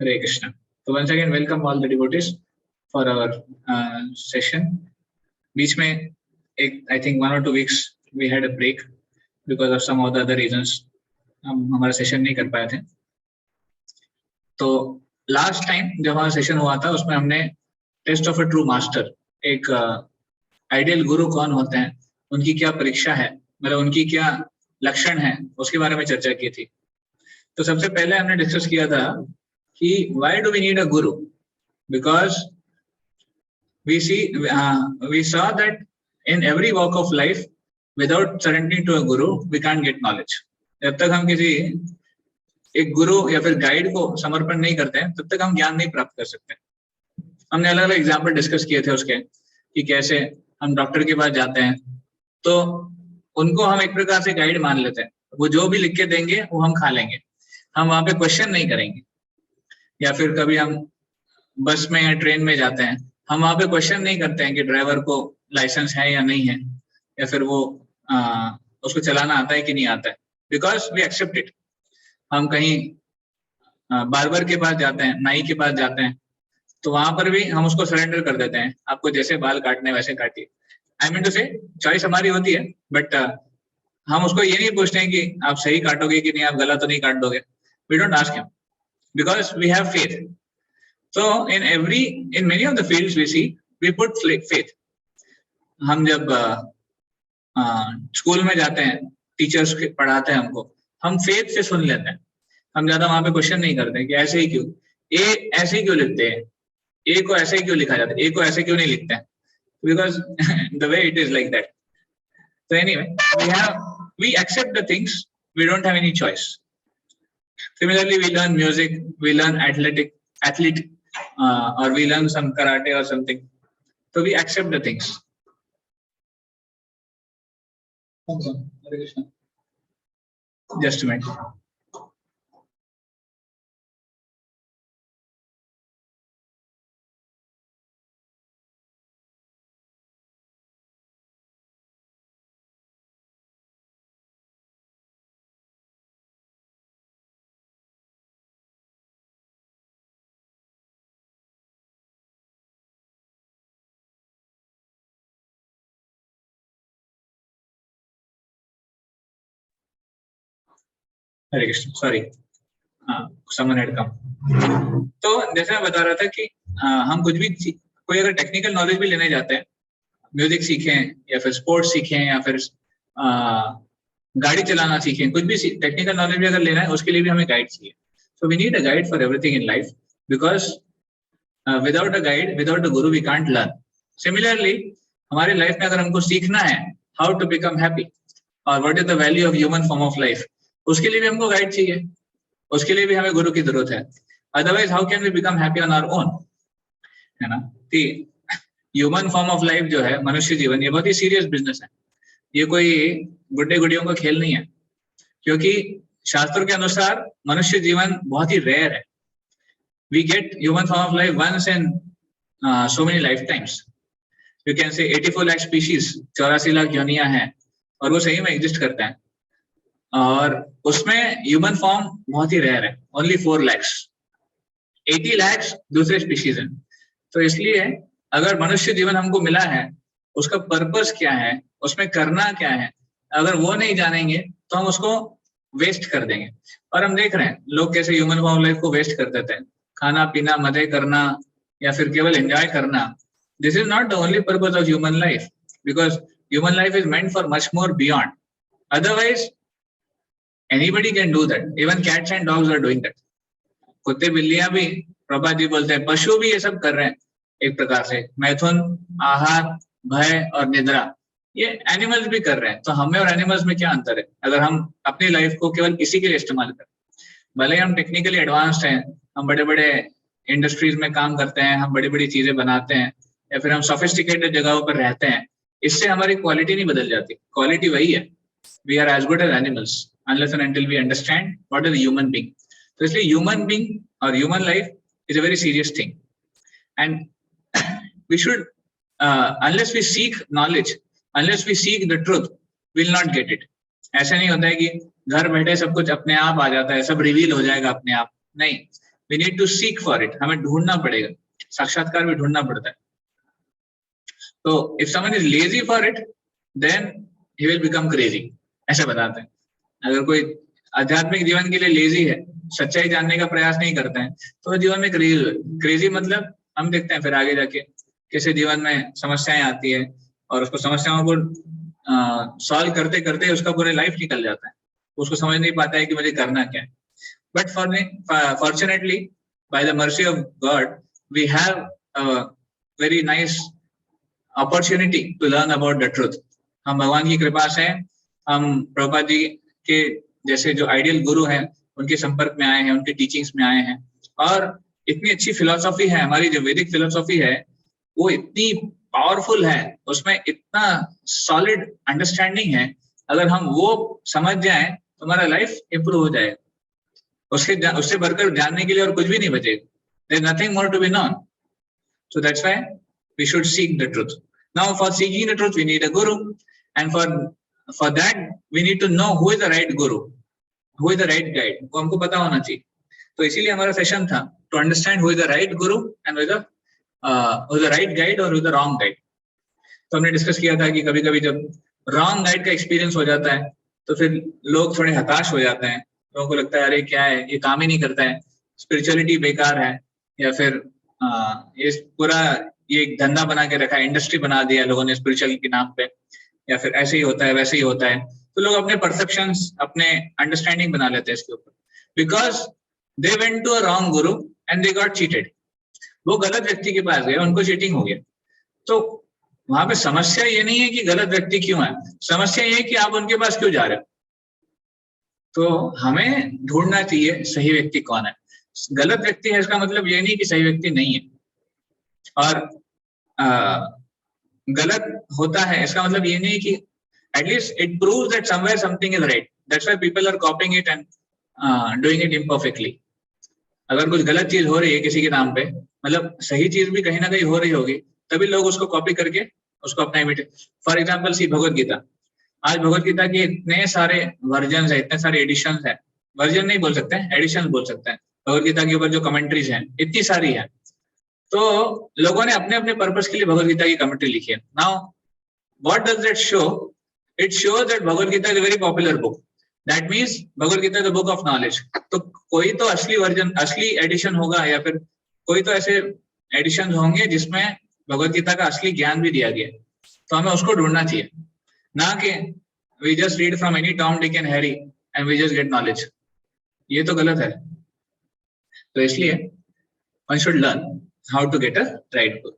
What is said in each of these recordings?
Hare Krishna. So once again, welcome all the devotees for our session. बीच में एक I think 1 or 2 weeks we had a break because of some of the other reasons. हम हमारा session नहीं कर पाए थे. तो last time जब हमारा सेशन हुआ था उसमें हमने test of a true master, एक आइडियल गुरु कौन होते हैं, उनकी क्या परीक्षा है, मतलब उनकी क्या लक्षण है, उसके बारे में चर्चा की थी. तो सबसे पहले हमने डिस्कस किया था कि why do we need a guru? Because we saw that in every walk of life, without surrendering to a guru, we can't get knowledge. जब तक हम किसी एक गुरु या फिर गाइड को समर्पण नहीं करते हैं तब तक हम ज्ञान नहीं प्राप्त कर सकते. हमने अलग अलग एग्जाम्पल डिस्कस किए थे उसके कि कैसे हम डॉक्टर के पास जाते हैं तो उनको हम एक प्रकार से गाइड मान लेते हैं, वो जो भी लिख के देंगे वो हम खा लेंगे, हम वहां पे क्वेश्चन नहीं करेंगे. या फिर कभी हम बस में या ट्रेन में जाते हैं, हम वहां पे क्वेश्चन नहीं करते हैं कि ड्राइवर को लाइसेंस है या नहीं है, या फिर वो उसको चलाना आता है कि नहीं आता है, बिकॉज वी एक्सेप्ट इट. हम कहीं बार्बर के पास जाते हैं, नाई के पास जाते हैं, तो वहां पर भी हम उसको सरेंडर कर देते हैं, आपको जैसे बाल काटने वैसे काटिए. आई मीन टू से चॉइस हमारी होती है, बट हम उसको ये नहीं पूछते हैं कि आप सही काटोगे कि नहीं, आप गलत तो नहीं काट दोगे. We don't ask him because we have faith. So in many of the fields we see, we put faith. हम जब स्कूल में जाते हैं, टीचर्स पढ़ाते हैं हमको, हम फेथ से सुन लेते हैं, हम ज्यादा वहां पे क्वेश्चन नहीं करते हैं कि ऐसे ही क्यों, ए ऐसे ही क्यों लिखते हैं, ए को ऐसे ही क्यों लिखा जाता है, ए को ऐसे क्यों नहीं लिखते हैं, because the way it is like that. So anyway, we accept the things, we don't have any choice. Similarly, we learn music, we learn athlete, or we learn some karate or something. So we accept the things. Just a minute. Hare Krishna, sorry, someone had come. तो जैसे मैं बता रहा था कि हम कुछ भी, कोई अगर टेक्निकल नॉलेज भी लेने जाते हैं, म्यूजिक सीखें या फिर स्पोर्ट्स सीखें या फिर गाड़ी चलाना सीखें, कुछ भी टेक्निकल नॉलेज भी अगर लेना है उसके लिए भी हमें गाइड चाहिए. So we need a guide for everything in life, because without a guide, without a guru, we can't learn. Similarly हमारी लाइफ में अगर हमको सीखना है हाउ टू बिकम हैप्पी और what is the value of human form of life, उसके लिए भी हमको गाइड चाहिए, उसके लिए भी हमें गुरु की जरूरत है. Otherwise how can we become happy on our own, है ना. ह्यूमन फॉर्म ऑफ लाइफ जो है, मनुष्य जीवन, ये बहुत ही सीरियस बिजनेस है. ये कोई गुड्डे गुड़ियों का खेल नहीं है, क्योंकि शास्त्रों के अनुसार मनुष्य जीवन बहुत ही रेयर है. We get human form of life once in so many lifetimes. You can say 84 lakh species, 84 lakh योनियां हैं, और वो सही में एग्जिस्ट करते हैं, और उसमें ह्यूमन फॉर्म बहुत ही रेयर है, ओनली 4 lakhs. 80 lakhs दूसरे स्पीशीज हैं. तो इसलिए अगर मनुष्य जीवन हमको मिला है, उसका पर्पस क्या है, उसमें करना क्या है, अगर वो नहीं जानेंगे तो हम उसको वेस्ट कर देंगे. और हम देख रहे हैं लोग कैसे ह्यूमन फॉर्म लाइफ को वेस्ट कर देते हैं, खाना पीना, मजे करना, या फिर केवल एंजॉय करना. This is not the only purpose of human life, because human life is meant for much more beyond. Otherwise anybody can do that, even cats and dogs are doing that. कुत्ते बिल्लियां भी, प्रभा जी बोलते हैं, पशु भी ये सब कर रहे हैं एक प्रकार से. मैथुन, आहार, भय और निद्रा, ये एनिमल्स भी कर रहे हैं. तो हमें और एनिमल्स में क्या अंतर है अगर हम अपनी लाइफ को केवल किसी के लिए इस्तेमाल करें? भले हम टेक्निकली एडवांस्ड हैं, हम बड़े बड़े इंडस्ट्रीज में काम करते हैं, हम बड़ी बड़ी चीजें बनाते हैं, या फिर हम सोफिस्टिकेटेड जगहों पर रहते हैं, इससे हमारी क्वालिटी नहीं बदल जाती. क्वालिटी वही है. We are as good as animals unless and until we understand what is a human being. So इसलिए human being or human life is a very serious thing, and we should unless we seek knowledge, unless we seek the truth, we will not get it. ऐसा नहीं होता है कि घर बैठे सब कुछ अपने आप आ जाता है, सब रिवील हो जाएगा अपने आप. नहीं, we need to seek for it, हमें ढूंढना पड़ेगा, साक्षात्कार भी ढूंढना पड़ता है। तो if someone is lazy for it then he will become crazy, ऐसे बताते हैं। अगर कोई आध्यात्मिक जीवन के लिए लेजी है, सच्चाई जानने का प्रयास नहीं करते हैं, तो वो जीवन में क्रेजी मतलब हम देखते हैं फिर आगे जाके कैसे जीवन में समस्याएं आती है और उसको समस्याओं को सॉल्व करते करते उसका पूरा लाइफ निकल जाता है, उसको समझ नहीं पाता है कि मुझे करना क्या है। But fortunately by the mercy of God we have very nice opportunity to learn about the truth. हम भगवान की कृपा से हम प्रभुपाद जी के जैसे जो आइडियल गुरु हैं उनके संपर्क में आए हैं, उनके टीचिंग्स में आए हैं, और इतनी अच्छी फिलोसॉफी है हमारी, जो वैदिक फिलोसॉफी है वो इतनी पावरफुल है, उसमें इतना सॉलिड अंडरस्टैंडिंग है, अगर हम वो समझ जाएं तो हमारा लाइफ इंप्रूव हो जाएगा। उससे बढ़कर जानने के लिए और कुछ भी नहीं बचेगा। There is nothing more to be known, so that's why we should seek the truth. Now for seeking the truth we need a guru, and for that we need to know who is the right guru, who is the right guide, वो हमको पता होना चाहिए। तो इसीलिए हमारा session था to understand who is the right guru and who is the right guide और who is the wrong guide. तो हमने डिस्कस किया था कि कभी कभी जब रॉन्ग गाइड का एक्सपीरियंस हो जाता है तो फिर लोग थोड़े हताश हो जाते हैं, लोगों को लगता है अरे क्या है, ये काम ही नहीं करता है, स्पिरिचुअलिटी बेकार है, या फिर ये पूरा ये एक धंधा बना के रखा है, इंडस्ट्री बना दिया लोगों ने स्पिरिचुअल के नाम पे, या फिर ऐसे ही होता है वैसे ही होता है। तो लोग अपने परसेप्शंस, अपने अंडरस्टैंडिंग बना लेते हैं इसके ऊपर, because they went to a wrong guru and they got cheated. वो गलत व्यक्ति के पास गए, उनको चीटिंग हो गया। तो वहां पे समस्या ये नहीं है कि गलत व्यक्ति क्यों है, समस्या ये है कि आप उनके पास क्यों जा रहे हो। तो हमें ढूंढना चाहिए सही व्यक्ति कौन है। गलत व्यक्ति है इसका मतलब ये नहीं कि सही व्यक्ति नहीं है, और गलत होता है इसका मतलब ये नहीं कि at least it proves that somewhere something is right, that's why people are copying it and doing it imperfectly. अगर कुछ गलत चीज हो रही है किसी के नाम पे, मतलब सही चीज भी कहीं ना कहीं हो रही होगी, तभी लोग उसको कॉपी करके उसको अपना इमिटेट। फॉर एग्जाम्पल सी भगवत गीता, आज भगवत गीता के इतने सारे वर्जन है, इतने सारे एडिशन है, वर्जन नहीं बोल सकते, एडिशन बोल सकते हैं। भगवत गीता के ऊपर जो कमेंट्रीज हैं इतनी सारी है, तो लोगों ने अपने अपने पर्पस के लिए भगवत गीता की कमेंट्री लिखी है। Now what does that show? It shows that Bhagavad Gita is a very popular book, that means Bhagavad Gita is the book of knowledge. तो कोई तो असली वर्जन, असली एडिशन होगा, या फिर कोई तो ऐसे एडिशन होंगे जिसमें भगवत गीता का असली ज्ञान भी दिया गया है, तो हमें उसको ढूंढना चाहिए, ना कि we just read from any Tom Dick and Harry and we just get knowledge. ये तो गलत है। तो इसलिए one should learn how to get a right guru.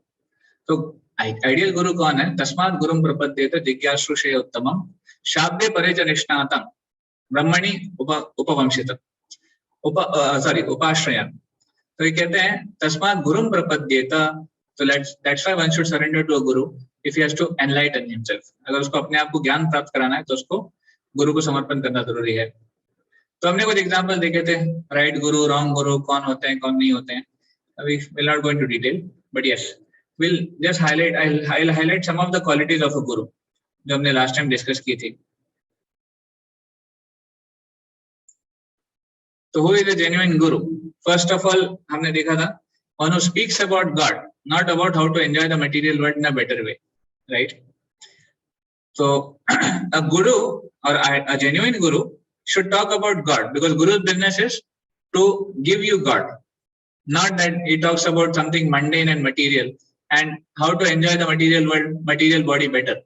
तो आइडियल गुरु कौन है? तस्मात् गुरुं प्रपद्येत जिज्ञासुषे उत्तमं शाब्दे परे च निष्णातं ब्रह्मणि उपवंशित उपाश्रयन्। तो ये कहते हैं तस्मात् गुरुं प्रपद्येत, तो that's why one should surrender to a guru if he has to enlighten himself। अगर उसको अपने आप को ज्ञान प्राप्त कराना है तो उसको गुरु को समर्पण करना जरूरी है। तो हमने कुछ एग्जांपल देखे थे, राइट गुरु, रॉन्ग गुरु, कौन होते हैं कौन नहीं होते हैं। We will not go into detail, but yes, we'll just highlight. I'll highlight some of the qualities of a guru जो हमने last time discuss की थी। तो who is a genuine guru? First of all, हमने देखा था one who speaks about God, not about how to enjoy the material world in a better way, right? So a guru or a genuine guru should talk about God, because guru's business is to give you God, not that he talks about something mundane and material and how to enjoy the material world, material body better।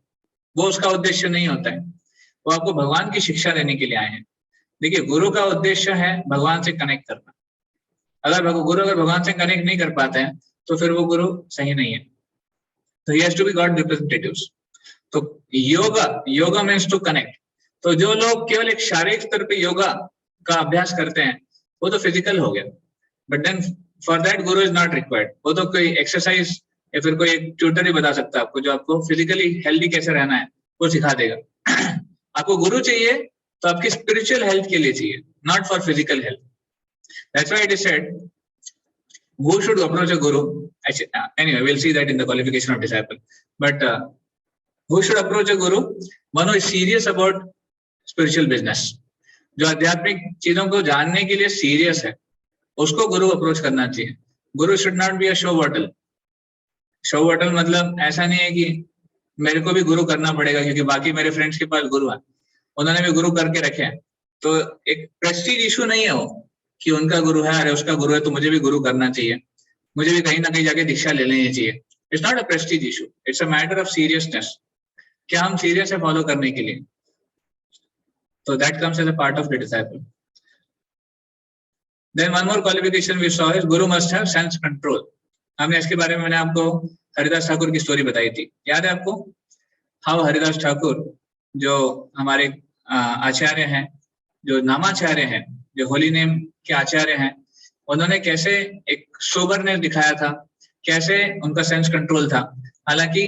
वो उसका उद्देश्य नहीं होता है, वो आपको भगवान की शिक्षा देने के लिए आए हैं। देखिए, गुरु का उद्देश्य है भगवान से कनेक्ट करना। अगर गुरु भगवान से कनेक्ट नहीं कर पाते हैं तो फिर वो गुरु सही नहीं है। तो he has to be God representatives। तो योगा मीन्स टू कनेक्ट। तो जो लोग केवल एक शारीरिक स्तर पे योगा का अभ्यास करते हैं वो तो फिजिकल हो गया, but then for that Guru is not required. वो तो कोई एक्सरसाइज या फिर कोई एक ट्यूटर ही बता सकता है आपको, जो आपको फिजिकली हेल्दी कैसे रहना है वो सिखा देगा। आपको गुरु चाहिए तो आपकी स्पिरिचुअल हेल्थ के लिए चाहिए, not for physical health. That's why it is said, who should approach a guru? Anyway, we'll see that in the qualification of disciple. But who should approach a guru? One who is serious about spiritual business, जो आध्यात्मिक चीजों को जानने के लिए serious है। उसको गुरु approach करना चाहिए। गुरु should not be a show bottle. Show bottle मतलब ऐसा नहीं है कि मेरे को भी गुरु करना पड़ेगा क्योंकि बाकी मेरे फ्रेंड्स के पास गुरु है, उन्होंने भी गुरु करके रखे हैं, तो एक प्रेस्टीज इशू नहीं है वो कि उनका गुरु है, अरे उसका गुरु है तो मुझे भी गुरु करना चाहिए, मुझे भी कहीं ना कहीं जाके दीक्षा ले लेनी चाहिए। It's not a prestige issue, it's a matter of seriousness. क्या हम सीरियस है फॉलो करने के लिए? तो that comes as a part of the disciple. Then one more qualification we saw is Guru must have sense control. हमने इसके बारे में मैंने आपको हरिदास ठाकुर की स्टोरी बताई थी, याद है आपको? हाउ हरिदास ठाकुर जो हमारे आचार्य हैं, जो नामाचार्य हैं, जो होली नेम के आचार्य हैं, उन्होंने कैसे एक सोबरनेस दिखाया था, कैसे उनका सेंस कंट्रोल था। हालांकि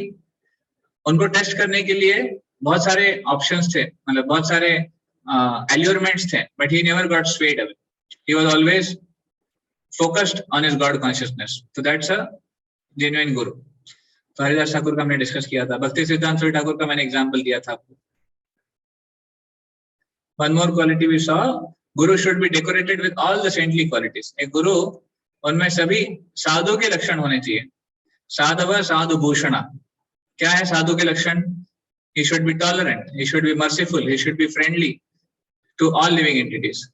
उनको टेस्ट करने के लिए बहुत सारे ऑप्शंस थे, मतलब बहुत सारे एल्योरमेंट्स थे, but he never got swayed away. He was always focused on his God consciousness. So that's a genuine guru. तो हरिदास ठाकुर का हमने डिस्कस किया था, भक्ति सिद्धांत सूर्य ठाकुर का मैंने एग्जांपल दिया था आपको। One more quality we saw, Guru should be decorated with all the saintly qualities. एक गुरु, उनमें सभी साधु के लक्षण होने चाहिए। साधव साधु भूषण। क्या है साधु के लक्षण? He should be tolerant, he should be merciful, he should be friendly to all living entities.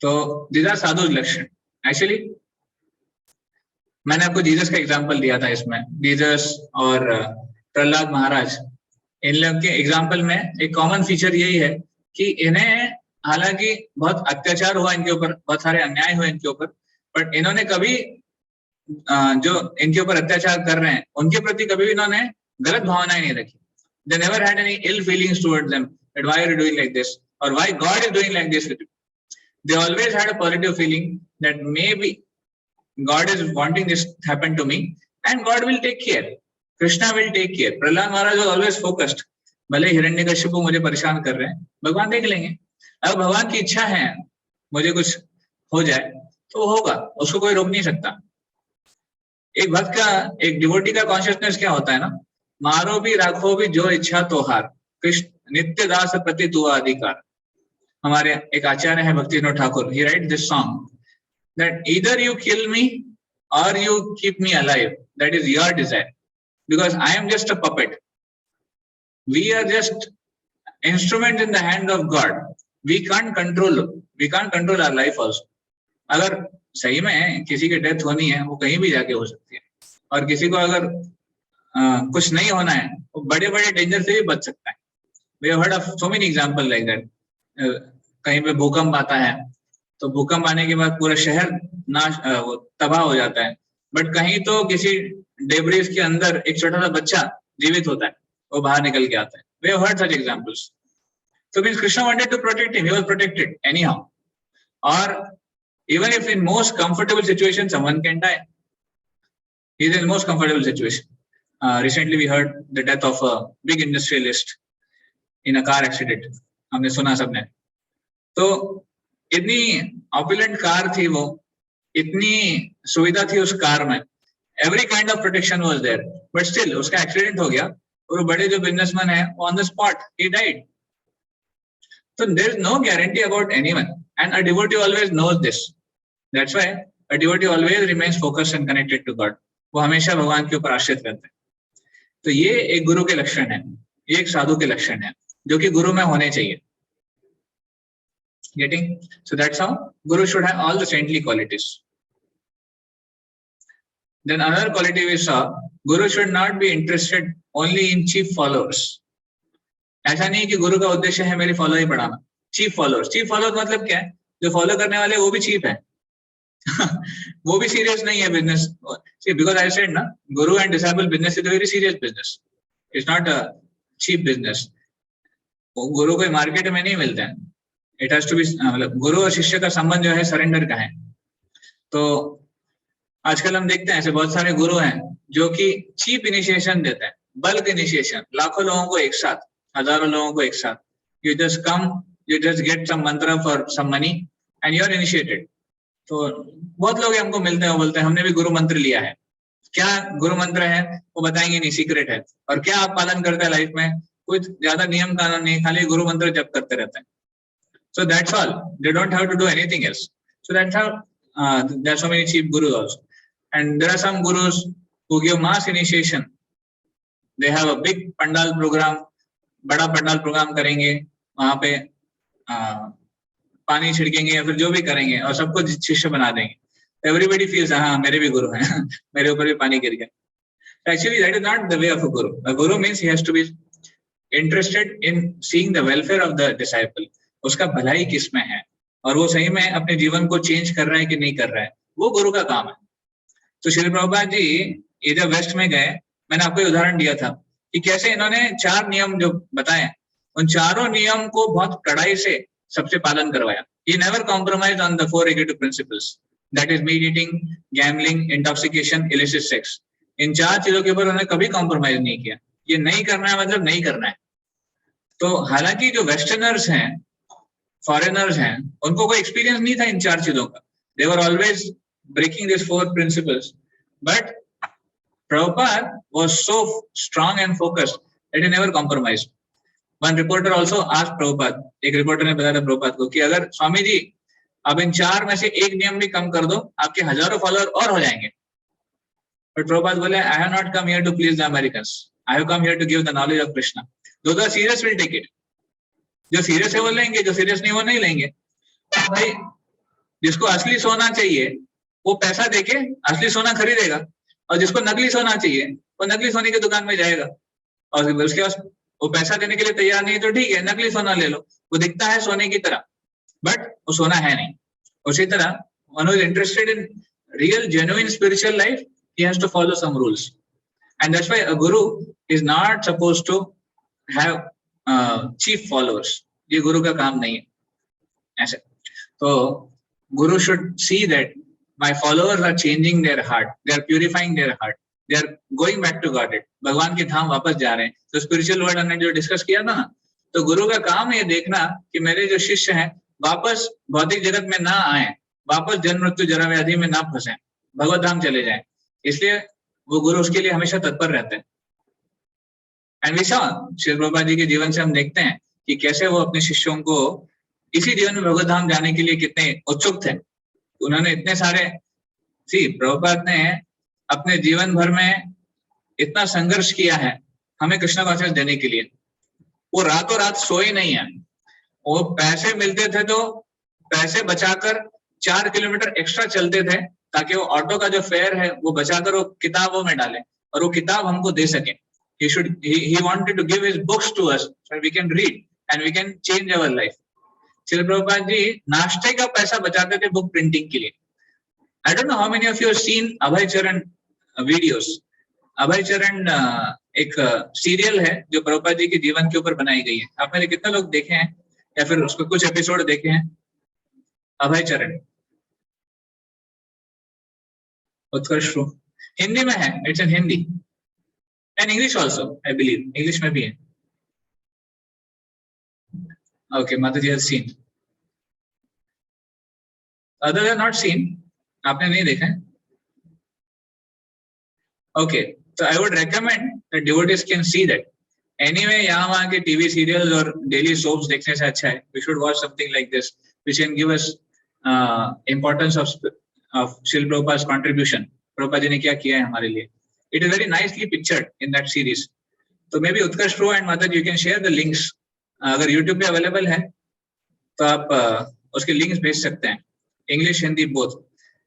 तो these are साधु लक्षण। एक्चुअली मैंने आपको जीसस का एग्जांपल दिया था इसमें, जीसस और प्रहलाद महाराज, इन लोग के एग्जांपल में एक कॉमन फीचर यही है कि इन्हें हालांकि बहुत अत्याचार हुआ इनके ऊपर, बहुत सारे अन्याय हुए इनके ऊपर, बट इन्होंने कभी जो इनके ऊपर अत्याचार कर रहे हैं उनके प्रति कभी भी इन्होंने गलत भावनाएं नहीं रखी। They never had any ill feelings towards them that why are you doing like this or why God is doing like this with you. They always had a positive feeling that maybe God is wanting this to happen to me and God will take care. Krishna will take care. Prahlad Maharaj was always focused. भले हिरण्यकश्यप मुझे परेशान कर रहे हैं, भगवान देख लेंगे। अगर भगवान की इच्छा है मुझे कुछ हो जाए तो होगा, उसको कोई रोक नहीं सकता। एक भक्त का, एक डिवोटी का कॉन्शियसनेस क्या होता है ना, मारो भी राखो भी जो इच्छा तोहार, कृष्ण नित्य दास प्रति तुआ अधिकार। हमारे एक आचार्य है भक्ति Vinod Thakur, he write this song that either you kill me or you keep me alive, that is your desire, because I am just a puppet. We are just instrument in the hand of God. We can't control our life also. अगर सही में किसी की death होनी है वो कहीं भी जाके हो सकती है, और किसी को अगर कुछ नहीं होना है वो बड़े बड़े डेंजर से भी बच सकता है। We have heard of so many examples like that. कहीं पे भूकंप आता है तो भूकंप आने के बाद पूरा शहर तबाह हो जाता है, बट कहीं तो किसी डेब्रिस के अंदर एक छोटा सा बच्चा जीवित होता है, वो बाहर निकल के आता है। We have heard such examples. So means Krishna wanted to protect him, he was protected anyhow. Or even if in most comfortable situation someone can die, he is in most comfortable situation. Recently we heard the death of a big industrialist in a car accident. हमने सुना सबने। तो इतनी opulent car थी वो, इतनी सुविधा थी उस कार में, every kind of protection was there, but still उसका एक्सीडेंट हो गया और बड़े जो बिजनेसमैन है ऑन द स्पॉट ही died. So there is no guarantee about anyone, and a devotee always knows this. That's why a devotee always remains focused and connected to God. वो हमेशा भगवान के ऊपर आश्रित रहते हैं। तो ये एक गुरु के लक्षण है, ये एक साधु के लक्षण है जो कि गुरु में होने चाहिए। Getting? So that's how Guru should have all the saintly qualities. Then another quality we saw, Guru should not be interested only in cheap followers. ऐसा नहीं कि गुरु का उद्देश्य है मेरे फॉलो ही बढ़ाना। चीप फॉलोअर्स मतलब क्या है? जो फॉलो करने वाले वो भी चीप है वो भी सीरियस नहीं है बिजनेस। बिकॉज आई सेड ना, guru and disciple business is a very serious business, it's not a cheap business. गुरु कोई मार्केट में नहीं मिलते हैं, इट हैज टू बी, मतलब गुरु और शिष्य का संबंध जो है सरेंडर का है। तो आजकल हम देखते हैं ऐसे बहुत सारे गुरु हैं जो कि चीप इनिशिएशन देते हैं, बल्क इनिशिएशन, लाखों लोगों को एक साथ, हजारों लोगों को एक साथ। You just come, you just get some mantra for some money and you are initiated. तो बहुत लोग हमको मिलते हैं, वो बोलते हैं हमने भी गुरु मंत्र लिया है। क्या गुरु मंत्र है वो बताएंगे नहीं, सीक्रेट है। और क्या आप पालन करते हैं लाइफ में? कुछ ज्यादा नियम कानून नहीं, खाली गुरु मंत्र जप करते रहते हैं। So that's all. They don't have to do anything else. So that's how there are so many cheap gurus also, and there are some gurus who give mass initiation. They have a big pandal program, बड़ा pandal programme करेंगे, वहां पे पानी छिड़केंगे या फिर जो भी करेंगे और सबको शिष्य बना देंगे. Everybody feels हाँ मेरे भी गुरु हैं, मेरे ऊपर भी पानी गिर गया. Actually that is not the way of a guru. A guru means he has to be interested in seeing the welfare of the disciple. उसका भलाई किसमें है और वो सही में अपने जीवन को चेंज कर रहा है कि नहीं कर रहा है, वो गुरु का काम है. तो श्री प्रभुपाद जी ये जब वेस्ट में गए, मैंने आपको उदाहरण दिया था कि कैसे इन्होंने 4 नियम जो बताए, उन चारों नियम को बहुत कड़ाई से सबसे पालन करवाया. He never compromised on the 4 executive principles, that is meat eating, gambling, intoxication, illicit sex. इन 4 चीजों के ऊपर उन्होंने कभी कॉम्प्रोमाइज नहीं किया. ये नहीं करना है मतलब नहीं करना है. तो हालांकि जो वेस्टर्नर्स हैं, फॉरेनर्स हैं, उनको कोई एक्सपीरियंस नहीं था इन 4 चीजों का. They were always breaking these 4 principles, but Prabhupada was so strong and focused that he never compromised. One reporter also asked Prabhupada, एक रिपोर्टर ने बताया था प्रभुपाद को कि अगर स्वामी जी अब इन 4 में से एक नियम भी कम कर दो, आपके हजारों फॉलोअर और हो जाएंगे. But Prabhupada बोले, I have not come here to please the Americans. I have come here to give the knowledge of Krishna. Those are serious will take it. जो सीरियस है वो लेंगे, जो सीरियस नहीं वो नहीं लेंगे. भाई जिसको असली सोना चाहिए वो पैसा देके असली सोना खरीदेगा, और जिसको नकली सोना चाहिए वो नकली सोने की दुकान में जाएगा. और उसके पास वो पैसा देने के लिए तैयार नहीं है तो ठीक है, नकली सोना ले लो, वो दिखता है सोने की तरह बट वो सोना है नहीं. उसी तरह one who is interested in real genuine spiritual life, he has to follow some rules, and that's why a guru is not supposed to have cheap followers. ये गुरु का काम नहीं है ऐसे. तो guru should see that my followers are changing their heart, they are purifying their heart, they are going back to Godhead. भगवान के धाम वापस जा रहे हैं. तो स्पिरिचुअल वर्ल्ड हमने जो डिस्कस किया था ना, तो गुरु का काम है ये देखना कि मेरे जो शिष्य हैं वापस भौतिक जगत में ना आए, वापस जन्म मृत्यु जरा व्याधि में ना फंसे, भगवत धाम चले जाएं. इसलिए वो गुरु उसके लिए हमेशा तत्पर रहते हैं. And we saw Shri Prabhupada ji के जीवन से हम देखते हैं कि कैसे वो अपने शिष्यों को इसी जीवन में भगवत धाम जाने के लिए कितने उत्सुक थे. उन्होंने इतने सारे प्रभुपाद ने अपने जीवन भर में इतना संघर्ष किया है हमें कृष्णा कॉन्शियस देने के लिए. वो रातों रात सोए नहीं है. वो पैसे मिलते थे तो पैसे बचाकर 4 किलोमीटर एक्स्ट्रा चलते थे ताकि वो ऑटो का जो फेयर है वो बचाकर वो किताबों में डाले और वो किताब हमको दे सके. He wanted to give his books to us so we can read and we can change our life. Shri Prabhupada जी नाश्ते का पैसा बचाते थे बुक प्रिंटिंग के लिए. I don't know how many of you have seen अभय चरण videos. अभय चरण एक सीरियल है जो प्रभुपाद जी के जीवन के ऊपर बनाई गई है. आप में से कितने लोग देखे हैं या फिर उसको कुछ एपिसोड देखे हैं? अभय चरण उत्कर्ष हिंदी में है. It's in Hindi and English also, I believe English में भी है. ओके, माता जी has seen, other have not seen. आपने नहीं देखा है? ओके, तो I would recommend that devotees can see that. Anyway यहाँ वहाँ के टीवी सीरियल्स और डेली सोप्स देखने से अच्छा है we should watch something like this which can give us importance of Shrila Prabhupada's contribution. Prabhupada ji ने क्या किया है हमारे लिए. It is very nicely pictured in that series. तो maybe Utkarsh pro and माता जी you can share the links. अगर यूट्यूब पे अवेलेबल है तो आप उसके लिंक्स भेज सकते हैं, English Hindi both,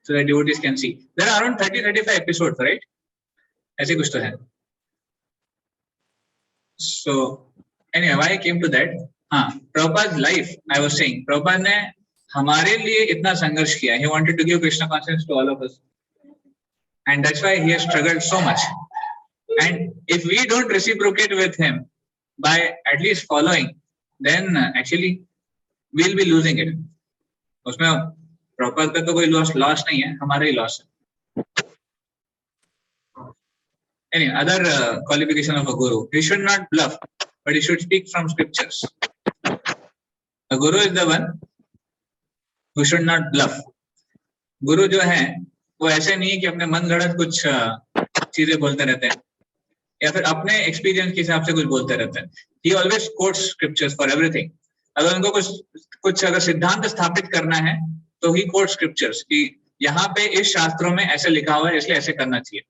so that devotees can see. There are around 30-35 episodes, right? ऐसे कुछ तो है. So anyway, why I came to that? हाँ, Prabhupada's life, I was saying, Prabhupada ने हमारे लिए इतना संघर्ष किया. He wanted to give Krishna consciousness to all of us, and that's why he has struggled so much. And if we don't reciprocate with him by at least following, then actually we'll be losing it. उसमें proper का तो कोई loss नहीं है, हमारा ही loss है. Anyway, other qualification of a guru: he should not bluff, but he should speak from scriptures. A guru is the one who should not bluff. गुरु जो है वो ऐसे नहीं है कि अपने मन गढ़ंत कुछ चीजें बोलते रहते हैं या फिर अपने एक्सपीरियंस के हिसाब से कुछ बोलते रहते हैं. He always quotes scriptures for everything. अगर उनको कुछ अगर सिद्धांत स्थापित करना है तो ही कोट स्क्रिप्चर्स कि यहाँ पे इस शास्त्रों में ऐसे लिखा हुआ है इसलिए ऐसे करना चाहिए.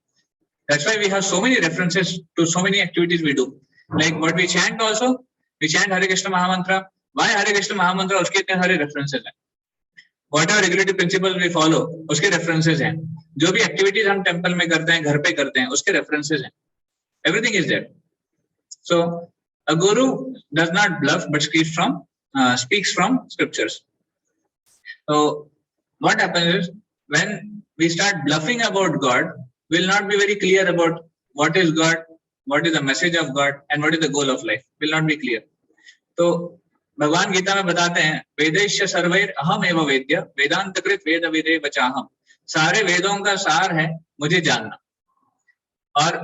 That's why we have so many references to so many activities we do. Like what we chant also, we chant Hare Krishna Mahamantra. Why Hare Krishna Mahamantra? उसके इतने सारे references हैं. Whatever regulative principles we follow, उसके references हैं. जो भी activities हम temple में करते हैं, घर पे करते हैं, उसके references हैं. Everything is there. So a guru does not bluff, but speaks from scriptures. So what happens is when we start bluffing about God, will not be very clear about what is God, what is the message of God, and what is the goal of life. Will not be clear. तो भगवान गीता में बताते हैं वेदैश्य सर्वैर अहम एव वेद्य वेदांतकृत वेद विदे वचाहम. सारे वेदों का सार है मुझे जानना, और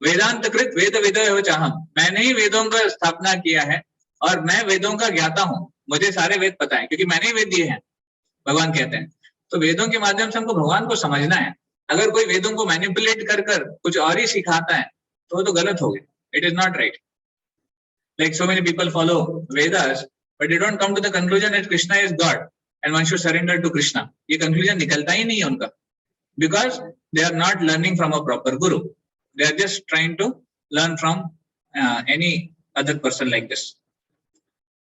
वेदांतकृत वेद विदे वचाहम, मैंने ही वेदों का स्थापना किया है और मैं वेदों का ज्ञाता हूँ. मुझे सारे वेद पता है क्योंकि मैंने ही वेद दिए हैं, भगवान कहते हैं. तो वेदों के माध्यम से हमको भगवान को समझना है. अगर कोई वेदों को मैनिपुलेट कर कुछ और ही सिखाता है तो वो तो गलत हो गया. It is not right. Like so many people follow Vedas but they don't come to the conclusion that Krishna is God and one should surrender to Krishna. ये कंक्लूजन निकलता ही नहीं है उनका, because they are not learning from a proper guru. They are just trying to learn from any other person like this.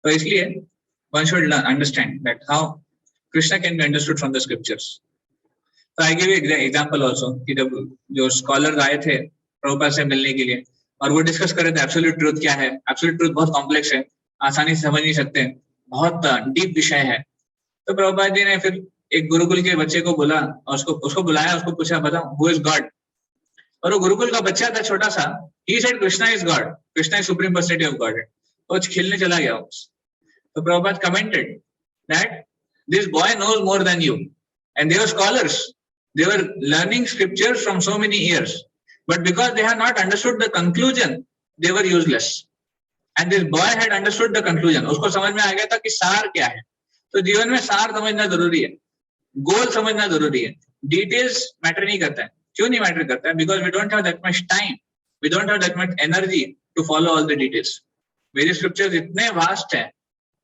तो इसलिए one should understand that how Krishna can be understood from the scriptures. तो I give you example also कि जब जो scholars आए थे प्रभुपाद से मिलने के लिए और वो डिस्कस कर रहे थे एब्सोल्यूट ट्रूथ क्या है. एब्सोल्यूट ट्रूथ बहुत कॉम्प्लेक्स है, आसानी से समझ नहीं सकते, बहुत डीप विषय है. तो प्रभुपाद जी ने फिर एक गुरुकुल के बच्चे को बोला और उसको बुलाया, उसको पूछा बताओ हु इज गॉड. और वो गुरुकुल का बच्चा था छोटा सा. He said Krishna is God, Krishna is supreme personality of God. वो खेलने चला गया. तो Prabhupada commented that this boy knows more than you and they were scholars. They were learning scriptures from so many years, but because they had not understood the conclusion, they were useless. And this boy had understood the conclusion. उसको समझ में आ गया था कि सार क्या है. तो जीवन में सार समझना जरूरी है, गोल समझना जरूरी है. डिटेल्स मैटर नहीं करता है. क्यों नहीं मैटर करता है? Because we don't have that much time, we don't have that much energy to follow all the details. मेरी scriptures इतने vast है,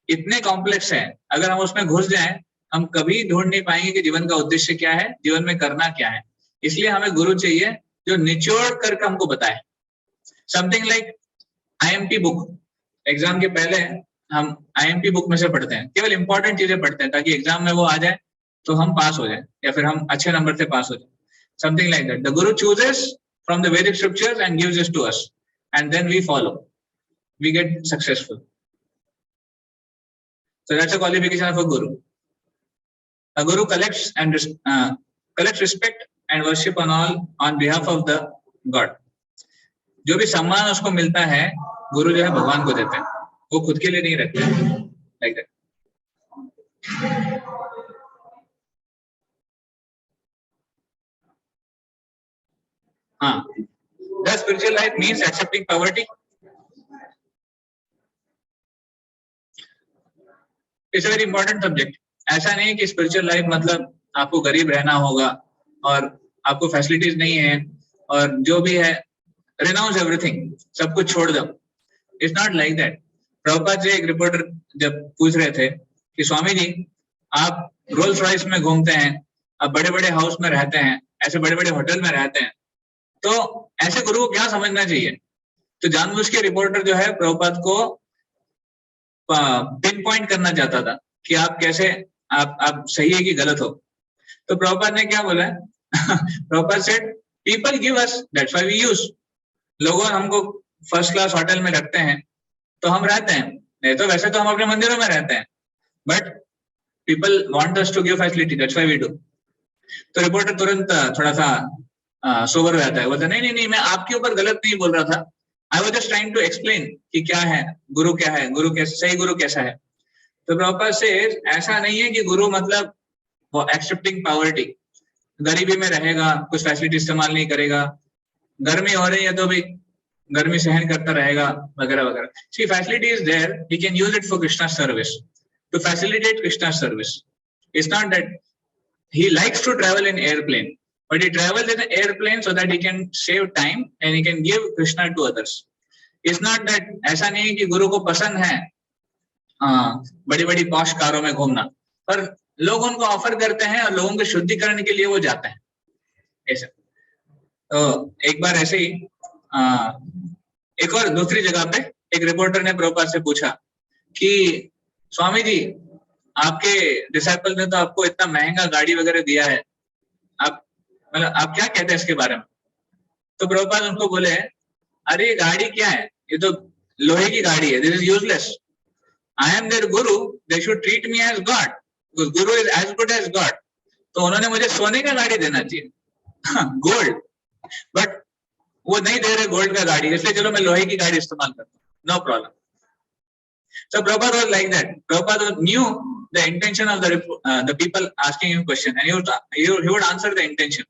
इतने कॉम्प्लेक्स है, अगर हम उसमें घुस जाएं हम कभी ढूंढ नहीं पाएंगे कि जीवन का उद्देश्य क्या है, जीवन में करना क्या है. इसलिए हमें गुरु चाहिए जो निचोड़ करके हमको बताए. Something like IMP book. Exam के पहले हम IMP बुक में से पढ़ते हैं, केवल इंपॉर्टेंट चीजें पढ़ते हैं ताकि एग्जाम में वो आ जाए तो हम पास हो जाए या फिर हम अच्छे नंबर से पास हो जाए. Something like that. The guru chooses from the Vedic scriptures and gives it to us and then we follow, we get successful. So that's a qualification of a guru. A guru collects respect and worship on behalf of the God. जो भी सम्मान उसको मिलता है गुरु जो है भगवान को देते हैं, वो खुद के लिए नहीं रखते हैं. Like that. हाँ, the spiritual life means accepting poverty. It's a very important subject. ऐसा नहीं है कि स्पिरिचुअल लाइफ मतलब आपको गरीब रहना होगा और आपको फैसिलिटीज नहीं है और जो भी है रिनाउंस एवरीथिंग, सब कुछ छोड़ दो. It's not like that. Prabhupada ji एक रिपोर्टर जब पूछ रहे थे कि स्वामी जी आप रोल्स रॉयस में घूमते हैं, आप बड़े बड़े हाउस में रहते हैं, ऐसे बड़े बड़े होटल में रहते हैं, तो ऐसे गुरु को क्या समझना चाहिए. तो जानबूझ के रिपोर्टर जो है प्रभुपाद को पिन पॉइंट करना चाहता था कि आप कैसे आप सही है कि गलत हो. तो प्रभुपाद ने क्या बोला Prabhupada said people give us, that's why we use. लोगों हमको फर्स्ट क्लास होटल में रखते हैं तो हम रहते हैं, नहीं तो वैसे तो हम अपने मंदिरों में रहते हैं, but people want us to give facility, that's why we do. तो रिपोर्टर तुरंत थोड़ा सा सोबर हो जाता है, बोलता नहीं नहीं नहीं मैं आपके ऊपर गलत नहीं बोल रहा था, I was just trying to explain कि क्या है गुरु, क्या है गुरु, कैसे सही गुरु कैसा है. तो प्रभुपाद से ऐसा नहीं है कि गुरु मतलब वो एक्सेप्टिंग पॉवर्टी, गरीबी में रहेगा, कुछ फैसिलिटी इस्तेमाल नहीं करेगा, गर्मी हो रही है तो भी गर्मी सहन करता रहेगा वगैरह वगैरह. See facility is there, he can use it for Krishna service, to facilitate Krishna service. It's not that he likes to travel in airplane, but he travels in an airplane so that he can save time and he can give Krishna to others. It's not that ऐसा नहीं है कि गुरु को पसंद है बड़ी बड़ी posh कारों में घूमना, पर लोग उनको ऑफर करते हैं और लोगों के शुद्धिकरण के लिए वो जाते हैं ऐसा। तो एक बार ऐसे ही एक और दूसरी जगह पे एक रिपोर्टर ने प्रभुपाद से पूछा कि स्वामी जी, आपके डिसाइपल ने तो आपको इतना महंगा गाड़ी वगैरह दिया है, आप मतलब आप क्या कहते हैं इसके बारे में? तो प्रभुपाद उनको बोले, अरे ये गाड़ी क्या है, ये तो लोहे की गाड़ी है, this is useless. I am their guru, they should treat me as God, because guru is as good as God. तो उन्होंने मुझे सोने का गाड़ी देना चाहिए, गोल्ड, बट वो नहीं दे रहे गोल्ड का गाड़ी, इसलिए चलो मैं लोहे की गाड़ी इस्तेमाल करता हूँ, no problem. So Prabhupada was like that. Prabhupada knew the intention of the people asking him question, and he would answer the intention.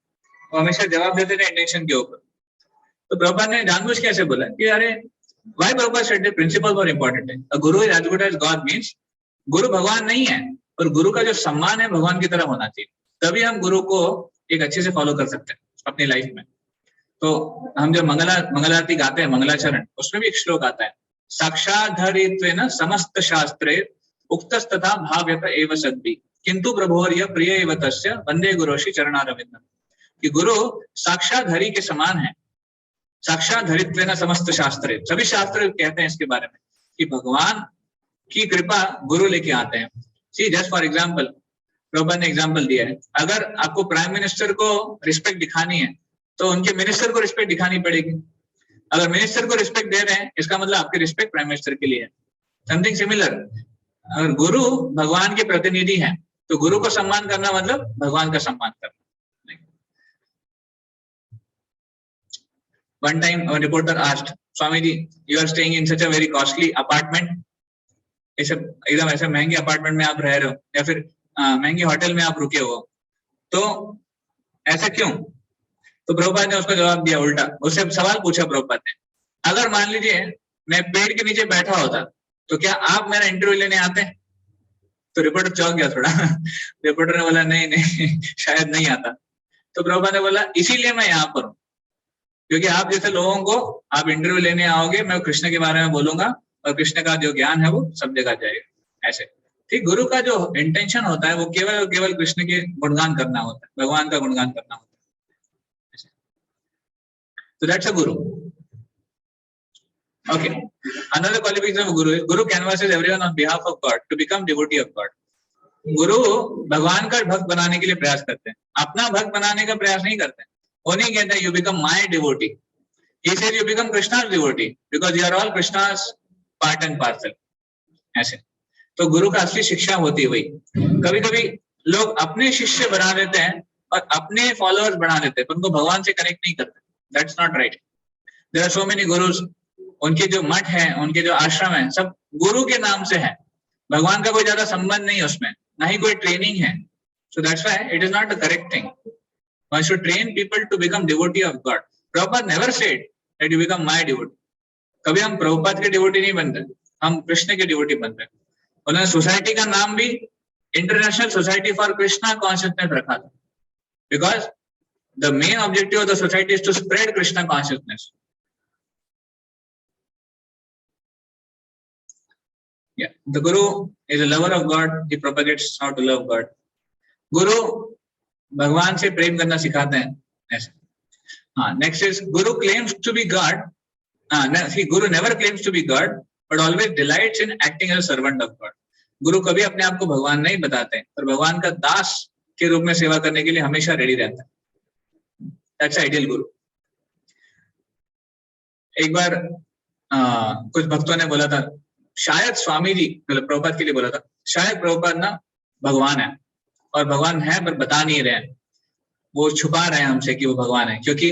वो हमेशा जवाब देते थे इंटेंशन के ऊपर। तो प्रभुपाद ने जानबूझ के ऐसे बोला कि अरे why Prabhupada said the principle were important है, a guru is as good as God means गुरु भगवान नहीं है, और गुरु का जो सम्मान है भगवान की तरह होना चाहिए, तभी हम गुरु को एक अच्छे से फॉलो कर सकते हैं अपनी लाइफ में। तो हम जब मंगलारती गाते हैं, मंगलाचरण, उसमें भी एक श्लोक आता है, साक्षाधरित्वेन समस्त शास्त्रे उक्तस्तथा भाव्यत एव सद्भि किंतु प्रभोर्य प्रिय एव तस्य वंदे गुरोषि चरणारविंदम। कि गुरु साक्षाधरि के समान है, साक्षाधरित्वेन समस्त शास्त्रे, सभी शास्त्र कहते हैं इसके बारे में कि भगवान की कृपा गुरु लेके आते हैं। सी जस्ट फॉर एग्जाम्पल, प्रभुपाद ने एग्जाम्पल दिया है, अगर आपको प्राइम मिनिस्टर को रिस्पेक्ट दिखानी है तो उनके मिनिस्टर को रिस्पेक्ट दिखानी पड़ेगी। अगर मिनिस्टर को रिस्पेक्ट दे रहे हैं इसका मतलब आपकी रिस्पेक्ट प्राइम मिनिस्टर के लिए है। समथिंग सिमिलर, अगर गुरु भगवान के प्रतिनिधि हैं तो गुरु को सम्मान करना मतलब भगवान का सम्मान करना। One time a reporter asked, Swamiji, you are staying in such a very costly apartment, एकदम ऐसे महंगे अपार्टमेंट में आप रह रहे हो या फिर महंगी होटल में आप रुके हो, तो ऐसा क्यों? तो प्रभुपाद ने उसका जवाब दिया उल्टा, उससे सवाल पूछा प्रभुपाद ने, अगर मान लीजिए मैं पेड़ के नीचे बैठा होता तो क्या आप मेरा इंटरव्यू लेने आते? तो रिपोर्टर चौंक गया थोड़ा। रिपोर्टर ने बोला नहीं नहीं शायद नहीं आता। तो प्रभुपाद ने बोला इसीलिए मैं यहाँ पर हूँ, क्योंकि आप जैसे लोगों को आप इंटरव्यू लेने आओगे, मैं कृष्ण के बारे में बोलूंगा और कृष्ण का जो ज्ञान है वो सब जगह जाएगा। ऐसे ठीक गुरु का जो इंटेंशन होता है वो केवल और केवल कृष्ण के गुणगान करना होता है, भगवान का गुणगान करना होता है। So that's a guru. Okay. Another qualification of guru is guru canvasses everyone on behalf of God to become devotee of God. गुरु भगवान का भक्त बनाने के लिए प्रयास करते हैं, अपना भक्त बनाने का प्रयास नहीं करते हैं। वो नहीं कहते you become my devotee. He says you become Krishna's devotee because you are all Krishna's part and parcel. ऐसे तो गुरु का असली शिक्षा होती है वही। कभी कभी लोग अपने शिष्य बना देते हैं और अपने फॉलोअर्स बना देते हैं, पर उनको भगवान से कनेक्ट नहीं करते। That's not right. There are so many gurus. उनके जो मठ हैं, उनके जो आश्रम हैं, सब गुरु के नाम से है, भगवान का कोई ज्यादा संबंध नहीं है उसमें, ना ही कोई ट्रेनिंग है। So that's why it is not the correct thing. One should train people to become devotee of God. Prabhupada never said that you become my devotee. कभी हम प्रभुपाद के डिवोटी नहीं बनते, हम कृष्ण के डिवोटी बनते हैं। उन्होंने सोसाइटी का नाम भी international society for Krishna consciousness रखा था, because the main objective of the society is to spread Krishna consciousness. Yeah, the guru is a lover of God. He propagates how to love God. गुरु भगवान से प्रेम करना सिखाते हैं ऐसे। हाँ, next is Guru claims to be God. Guru never claims to be God, but always delights in acting as a servant of God. गुरु कभी अपने आप को भगवान नहीं बताते, पर भगवान का दास के रूप में सेवा करने के लिए हमेशा रेडी रहता है। That's ideal गुरु। एक बार कुछ भक्तों ने बोला था, शायद स्वामी जी, मतलब प्रभुपाद के लिए बोला था, शायद प्रभुपाद ना भगवान है और भगवान है पर बता नहीं रहे हैं, वो छुपा रहे हैं हमसे कि वो भगवान है, क्योंकि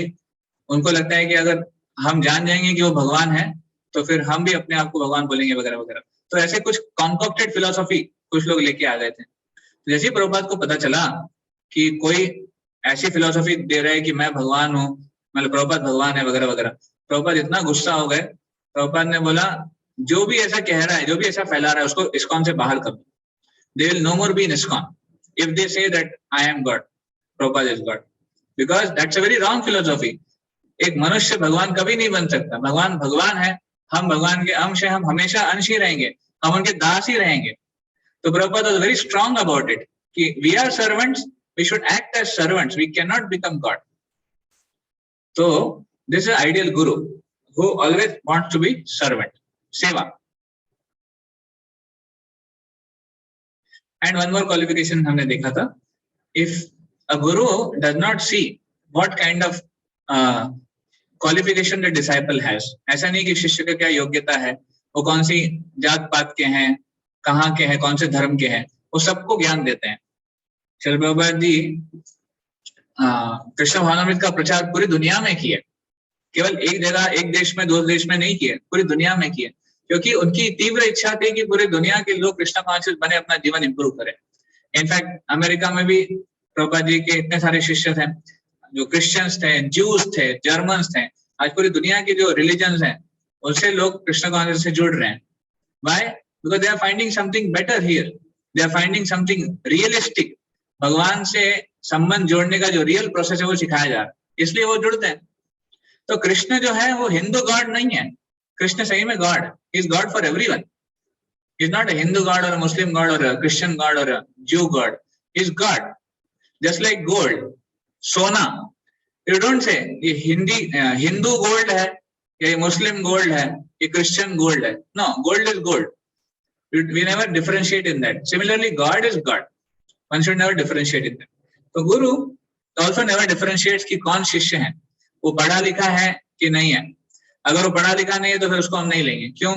उनको लगता है कि अगर हम जान जाएंगे कि वो भगवान है तो फिर हम भी अपने आप को भगवान बोलेंगे वगैरह वगैरह। तो ऐसे कुछ कॉन्कॉक्टेड फिलोसॉफी कुछ लोग लेके आ गए थे। जैसे ही प्रभुपाद को पता चला कि कोई ऐसी फिलोसॉफी दे रहा है कि मैं भगवान हूँ, मतलब प्रभुपाद भगवान है वगैरह वगैरह, प्रभुपाद इतना गुस्सा हो गए। प्रभुपाद ने बोला जो भी ऐसा कह रहा है, जो भी ऐसा फैला रहा है, उसको इस्कॉन से बाहर कर दो। They will no more be in ISKCON if they say that I am God, Prabhupada is God, because that's a very wrong philosophy. एक मनुष्य भगवान कभी नहीं बन सकता। भगवान भगवान है, हम भगवान के अंश हैं, हम हमेशा अंश ही रहेंगे, हम उनके दास ही रहेंगे। तो Prabhupada was very strong about it कि we are servants, we should act as servants, we cannot become God. So this is ideal guru who always wants to be servant, seva. And one more qualification हमने देखा था, if a guru does not see what kind of qualification the disciple has, ऐसा नहीं कि शिष्य का क्या योग्यता है, वो कौन सी जात पात के हैं, कहाँ के हैं, कौन से धर्म के हैं, वो सबको ज्ञान देते हैं। श्रील प्रभुपाद जी कृष्ण भावनामृत का प्रचार पूरी दुनिया में किया, केवल एक जगह, एक देश में, दो देश में नहीं किए, पूरी दुनिया में किए, क्योंकि उनकी तीव्र इच्छा थी कि पूरी दुनिया के लोग कृष्ण कॉन्शियस बने, अपना जीवन इंप्रूव करें। इनफैक्ट अमेरिका में भी प्रभुपाद जी के इतने सारे शिष्य थे, जो क्रिश्चियंस थे, ज्यूज थे, जर्मन्स थे, आज पूरी दुनिया के जो रिलीजन्स हैं उससे लोग कृष्ण कॉन्शियस से जुड़ रहे हैं। Why? Because they are finding something better here, they are finding something realistic. भगवान से संबंध जोड़ने का जो रियल प्रोसेस है वो सिखाया जा रहा है, इसलिए वो जुड़ते हैं। तो कृष्ण जो है वो हिंदू गॉड नहीं है, कृष्ण सही में God, is God for everyone, is not a Hindu God और अ मुस्लिम गॉड और अ क्रिश्चियन गॉड और अ ज्यू God, is God. Just like gold, सोना, यू डोंट से ये हिंदू गोल्ड है या ये मुस्लिम गोल्ड है, ये क्रिश्चियन गोल्ड है, no, gold is gold, we never differentiate in that. Similarly God is God, one should never differentiate in that. तो guru also never differentiates कि कौन शिष्य है, वो पढ़ा लिखा है कि नहीं है। अगर वो पढ़ा लिखा नहीं है तो फिर उसको हम नहीं लेंगे, क्यों,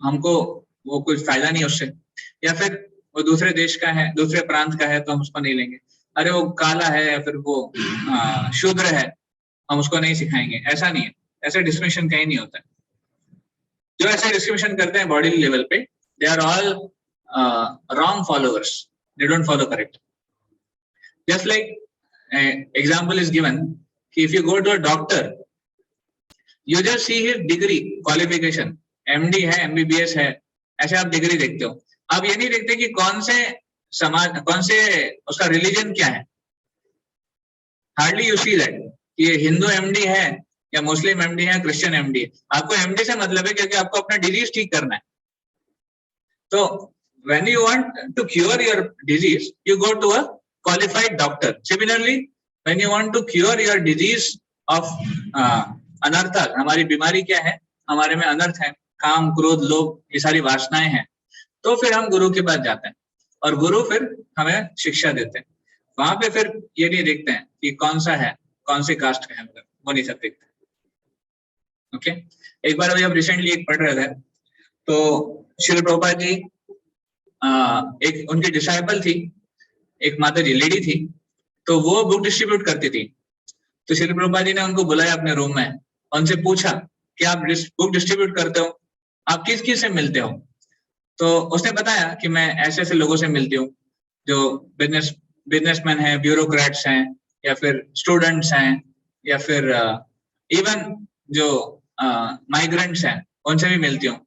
हमको वो कुछ फायदा नहीं उससे, या फिर वो दूसरे देश का है, दूसरे प्रांत का है तो हम उसको नहीं लेंगे, अरे वो काला है या फिर वो शूद्र है, हम उसको नहीं सिखाएंगे, ऐसा नहीं है। ऐसा डिस्क्रिमिनेशन कहीं नहीं होता है। जो ऐसा डिस्क्रिमिनेशन करते हैं बॉडी लेवल पे, they are all wrong followers, they don't follow correct. Just like example is given कि if you go to a doctor, you just see his degree qualification, MD है, एमबीबीएस है, ऐसे आप degree देखते हो। आप ये नहीं देखते कि कौन से समाज, कौन से उसका रिलीजन क्या है। हार्डली यू सी दैट ये हिंदू एमडी है या मुस्लिम एमडी है, क्रिश्चियन एमडी है। आपको एमडी से मतलब है क्योंकि आपको अपना डिजीज ठीक करना है। तो when you want to cure your disease, you go to a qualified doctor. Similarly, when you want to cure your disease of अनर्थ, हमारी बीमारी क्या है, हमारे में अनर्थ है, काम, क्रोध, लोभ, ये सारी वासनाएं हैं, तो फिर हम गुरु के पास जाते हैं और गुरु फिर हमें शिक्षा देते हैं। वहां पे फिर ये नहीं देखते हैं कि कौन सा है, कौन से कास्ट का है, मतलब वो नहीं सब देखते। ओके, एक बार अभी हम रिसेंटली एक पढ़ रहे थे, तो श्रील प्रभुपाद जी, एक उनकी डिसाइपल थी, एक माता जी लेडी थी, तो वो बुक डिस्ट्रीब्यूट करती थी। तो श्रील प्रभुपाद जी ने उनको बुलाया अपने रूम में, उनसे पूछा कि आप बुक डिस्ट्रीब्यूट करते हो, आप किस किस से मिलते हो। तो उसने बताया कि मैं ऐसे ऐसे लोगों से मिलती हूँ, जो बिजनेसमैन हैं, ब्यूरोक्रेट्स हैं, या फिर स्टूडेंट्स हैं, या फिर इवन जो माइग्रेंट्स हैं, उनसे भी मिलती हूँ।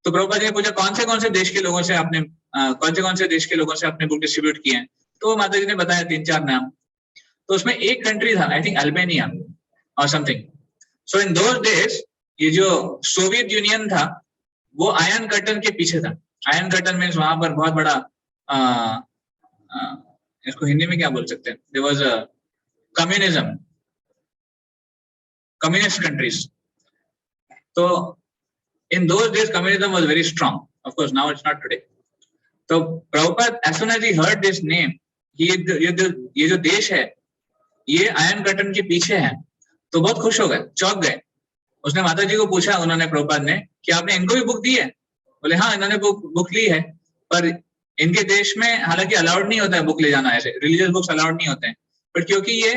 तो प्रभुपाद जी ने पूछा कौन से देश के लोगों से आपने कौन से देश के लोगों से आपने बुक डिस्ट्रीब्यूट किए हैं। तो माता जी ने बताया 3-4 नाम। तो उसमें एक कंट्री था, आई थिंक अल्बानिया और something. So in those days ये जो सोवियत यूनियन था वो आयरन कर्टन के पीछे था। आयरन कर्टन मीन्स वहां पर बहुत बड़ा इसको हिंदी में क्या बोल सकते हैं, there was a communism, communist countries. तो in those days communism was very strong, of course now it's not today. So Prabhupada, as soon as he heard this name, ये जो देश है ये आयरन कर्टन के पीछे है, तो बहुत खुश हो गए, चौंक गए। उसने माता जी को पूछा, उन्होंने प्रभुपाद ने, कि आपने इनको भी बुक दी है। बोले हाँ, इन्होंने बुक ली है, पर इनके देश में हालांकि अलाउड नहीं होता है बुक ले जाना, ऐसे रिलीजियस बुक्स अलाउड नहीं होते हैं, बट क्योंकि ये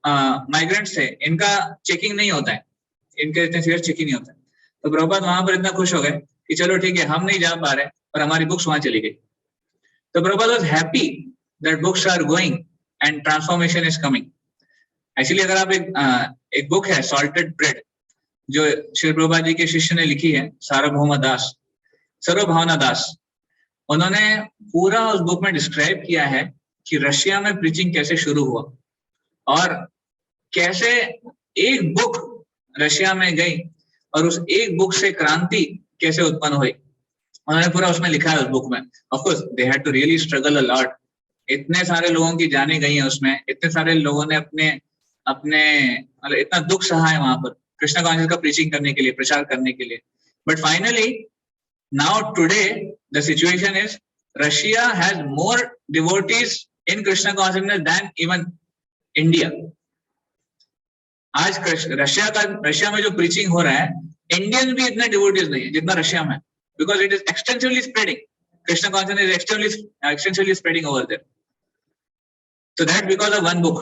माइग्रेंट्स है, इनका चेकिंग नहीं होता है, इनके इतने सीरियस चेकिंग नहीं होता है। तो प्रभुपाद वहां पर इतना खुश हो गए कि चलो ठीक है, हम नहीं जा पा रहे पर हमारी बुक्स वहां चली गई। तो Prabhupada was happy that books are going and transformation is coming. Actually अगर आप एक बुक है सॉल्टेड ब्रेड, जो श्री प्रभुपाद जी के शिष्य ने लिखी है, सर्वभावना दास, उन्होंने पूरा उस बुक में डिस्क्राइब किया है कि रशिया में प्रीचिंग कैसे शुरू हुआ और कैसे एक बुक रशिया में गई और उस एक बुक से क्रांति कैसे उत्पन्न हुई। उन्होंने पूरा उसमें लिखा है उस बुक में। Of course they had to really struggle a lot इतने सारे लोगों की जाने गई हैं उसमें, इतने सारे लोगों ने अपने अपने मतलब इतना दुख सहा है वहां पर कृष्णा कॉन्शियस का प्रीचिंग करने के लिए, प्रचार करने के लिए. But finally now today the situation is Russia has more devotees in Krishna consciousness than even India. आज रशिया में जो प्रीचिंग हो रहा है, इंडियन भी इतने डिवोटीज नहीं है जितना रशिया में, because it is extensively spreading. Krishna consciousness is extensively spreading over there. So that because of one book.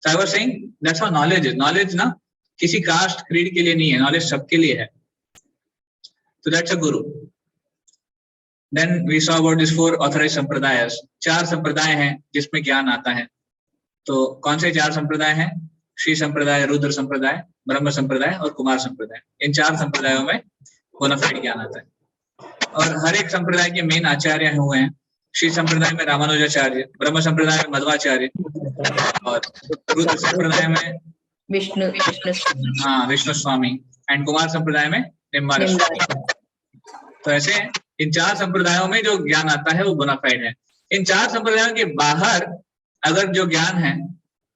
So I was saying that's how knowledge is. Knowledge ना किसी कास्ट क्रीड के लिए नहीं है, knowledge सबके लिए है. So that's a guru. Then we saw about these 4 authorized sampradayas. 4 संप्रदाय हैं जिसमें ज्ञान आता है. तो कौन से 4 संप्रदाय हैं? श्री संप्रदाय, रुद्र संप्रदाय, ब्रह्म संप्रदाय और कुमार संप्रदाय. इन 4 संप्रदायों में बोनाफाइड ज्ञान आता है. और हर एक संप्रदाय के मेन आचार्य हुए हैं. श्री संप्रदाय में रामानुजाचार्य, ब्रह्म संप्रदाय में मध्वाचार्य और रुद्र संप्रदाय में विष्णु स्वामी एंड कुमार संप्रदाय में निम्बार्क स्वामी. तो ऐसे इन 4 संप्रदायों में जो ज्ञान आता है वो बोनाफाइड है. इन 4 संप्रदायों के बाहर अगर जो ज्ञान है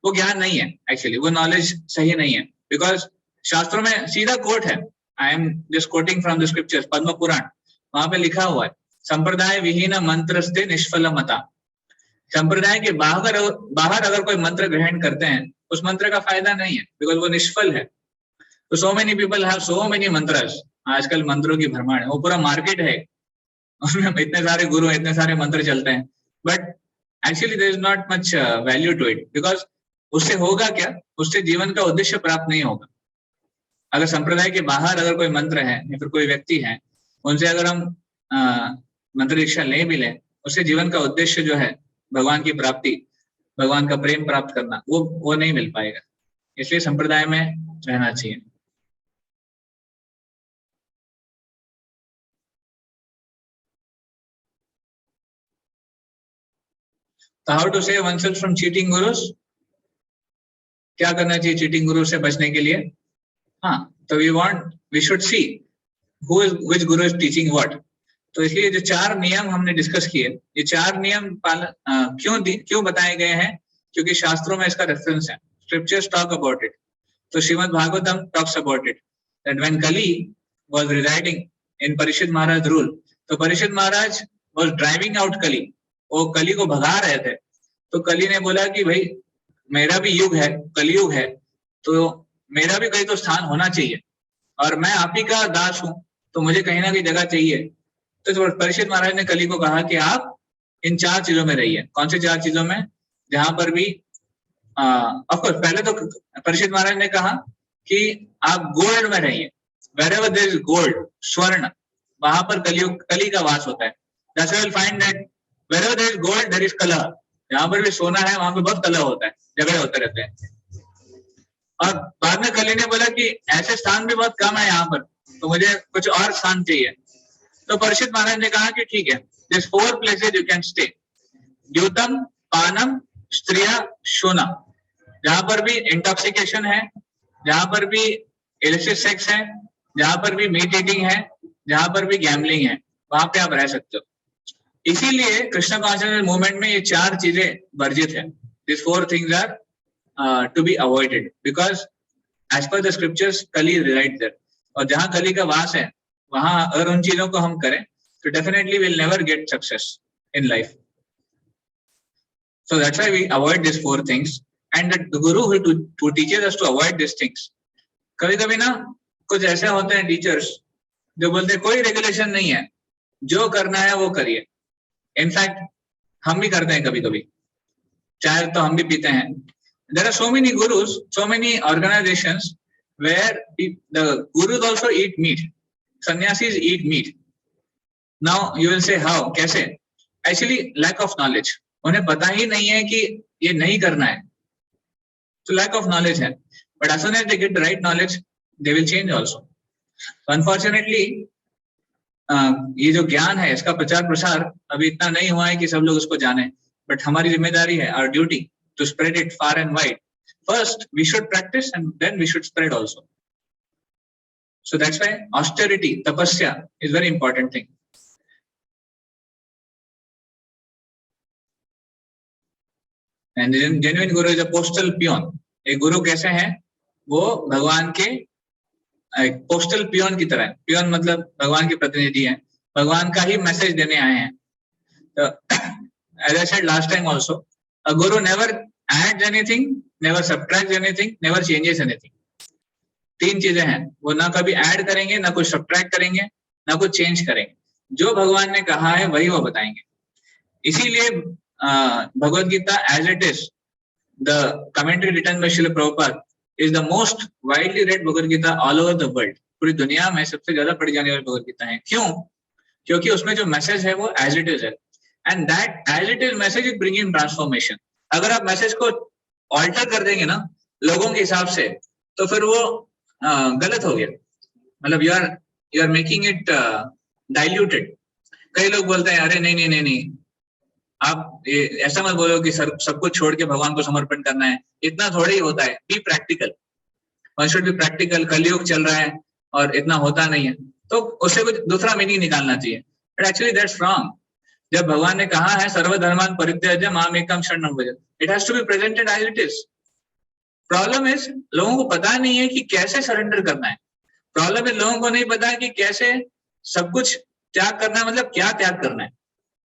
वो ज्ञान नहीं है, एक्चुअली वो नॉलेज सही नहीं है. बिकॉज शास्त्रों में सीधा कोट है, I am just quoting from the scriptures, Padma Purana, वहां पे लिखा हुआ है संप्रदाय विहीन मंत्रस्ते निष्फल मता. संप्रदाय के बाहर अगर कोई मंत्र ग्रहण करते हैं उस मंत्र का फायदा नहीं है, बिकॉज वो निष्फल है. तो सो many people have so many मंत्रस. आजकल मंत्रों की भरमार है, वो पूरा मार्केट है, उसमें इतने सारे गुरु, इतने सारे मंत्र चलते हैं. But actually there is not much value to it, because उससे होगा क्या? उससे जीवन का उद्देश्य प्राप्त नहीं होगा. अगर संप्रदाय के बाहर अगर कोई मंत्र है या फिर कोई व्यक्ति है, उनसे अगर हम मंत्र दीक्षा ले भी लें, उससे जीवन का उद्देश्य जो है भगवान की प्राप्ति, भगवान का प्रेम प्राप्त करना, वो नहीं मिल पाएगा. इसलिए संप्रदाय में रहना चाहिए. तो how to save oneself from cheating gurus? क्या करना चाहिए चीटिंग गुरु से बचने के लिए? हाँ, तो we should see which guru is teaching what. तो इसलिए जो 4 नियम हमने डिस्कस किए, ये 4 नियम क्यों बताए गए हैं? क्योंकि शास्त्रों में इसका रेफरेंस है. Scriptures talk about it. तो Shrimad Bhagavatam talks about it. That when Kali was residing in Parishad Maharaj rule, तो Parishad Maharaj was driving out Kali. वो कली को भगा रहे थे. तो कली ने बोला कि भाई मेरा भी युग है, कलयुग है, तो मेरा भी कहीं तो स्थान होना चाहिए और मैं आप ही का दास हूं, तो मुझे कहीं ना कहीं जगह चाहिए. तो परीक्षित महाराज ने कली को कहा कि आप इन 4 चीजों में रहिए. कौन से 4 चीजों में? जहां पर भी ऑफकोर्स पहले तो परीक्षित महाराज ने कहा कि आप गोल्ड में रहिए. wherever there is gold, स्वर्ण, वहां पर कली का वास होता है. That's why you'll find that wherever there is gold, there is कलह. जहां पर भी सोना है वहां पे बहुत कलह होता है, झगड़े होते रहते हैं. और बाद में कली ने बोला कि ऐसे स्थान भी बहुत कम है यहाँ पर, तो मुझे कुछ और स्थान चाहिए. तो परीक्षित महाराज ने कहा कि ठीक है, there's 4 places you can stay. द्यूतम, पानम, स्त्रिया, शोना. जहां पर भी इंटॉक्सिकेशन है, जहां पर भी इलिसिट सेक्स है, जहां पर भी मीट ईटिंग है, जहां पर भी गैम्बलिंग है, वहां पे आप रह सकते हो. इसीलिए कृष्ण कॉन्शियसनेस मूवमेंट में ये 4 चीजें वर्जित है. These 4 things are to be avoided because as per the scriptures Kali resides there. और जहां कली का वास है वहां अगर उन चीजों को हम करें तो definitely will never get success in life. So that's why we avoid these 4 things and the guru who teaches us to avoid these things. कभी-कभी ना कुछ ऐसे होते हैं टीचर्स जो बोलते हैं कोई रेगुलेशन नहीं है, जो करना है वो करिए. इनफैक्ट हम भी करते हैं कभी-कभी, चाय तो हम भी पीते हैं. There are so many gurus, so many organizations where the gurus also eat meat. Sannyasis eat meat. Now you will say how? कैसे? Actually lack of knowledge. उन्हें पता ही नहीं है कि ये नहीं करना है, तो lack of knowledge है. But as soon as they get the right knowledge, they will change also. So unfortunately, ये जो ज्ञान है इसका प्रचार प्रसार अभी इतना नहीं हुआ है कि सब लोग उसको जाने. बट हमारी जिम्मेदारी है, our duty, to spread it far and wide. First, we should practice and then we should spread also. So that's why austerity, tapasya is very important thing. Genuine Guru is a postal peon. एक गुरु कैसे हैं? वो भगवान के postal peon की तरह है। Peon मतलब भगवान के प्रतिनिधि हैं, भगवान का ही मैसेज देने आए हैं। तो as I said last time also, a guru never adds anything, never subtracts anything, never changes anything. तीन चीजें हैं, वो ना कभी ऐड करेंगे, ना कुछ सब्ट्रैक्ट करेंगे, ना कुछ चेंज करेंगे। जो भगवान ने कहा है वही वो बताएंगे। इसीलिए Bhagavad Gita as it is, the commentary written by Srila Prabhupada is the most widely read Bhagavad Gita all over the world. पूरी दुनिया में सबसे ज्यादा पढ़ी जाने वाली भगवद गीता है। क्यों? क्योंकि उसमें जो मैसेज है वो एज इट इज है, and that as it is message is bringing transformation. अगर आप मैसेज को ऑल्टर कर देंगे ना लोगों के हिसाब से, तो फिर वो गलत हो गया, मतलब you are making it diluted. कई लोग बोलते हैं अरे नहीं नहीं नहीं नहीं, आप ऐसा मत बोलो कि सब कुछ छोड़ के भगवान को समर्पण करना है, इतना थोड़ा ही होता है। Be practical, one should be practical. कलयुग चल रहा है और इतना होता नहीं है, तो उससे कुछ दूसरा मीनिंग निकालना चाहिए, बट एक्चुअली दैट्स रॉन्ग। जब भगवान ने कहा है सर्वधर्मान परित्यज्य माम एकम शरणं व्रज, it has to be presented as it is. Problem is लोगों को पता नहीं है कि कैसे सरेंडर करना है। प्रॉब्लम इज लोगों को नहीं पता है कि कैसे सब कुछ त्याग करना है, मतलब क्या त्याग करना है।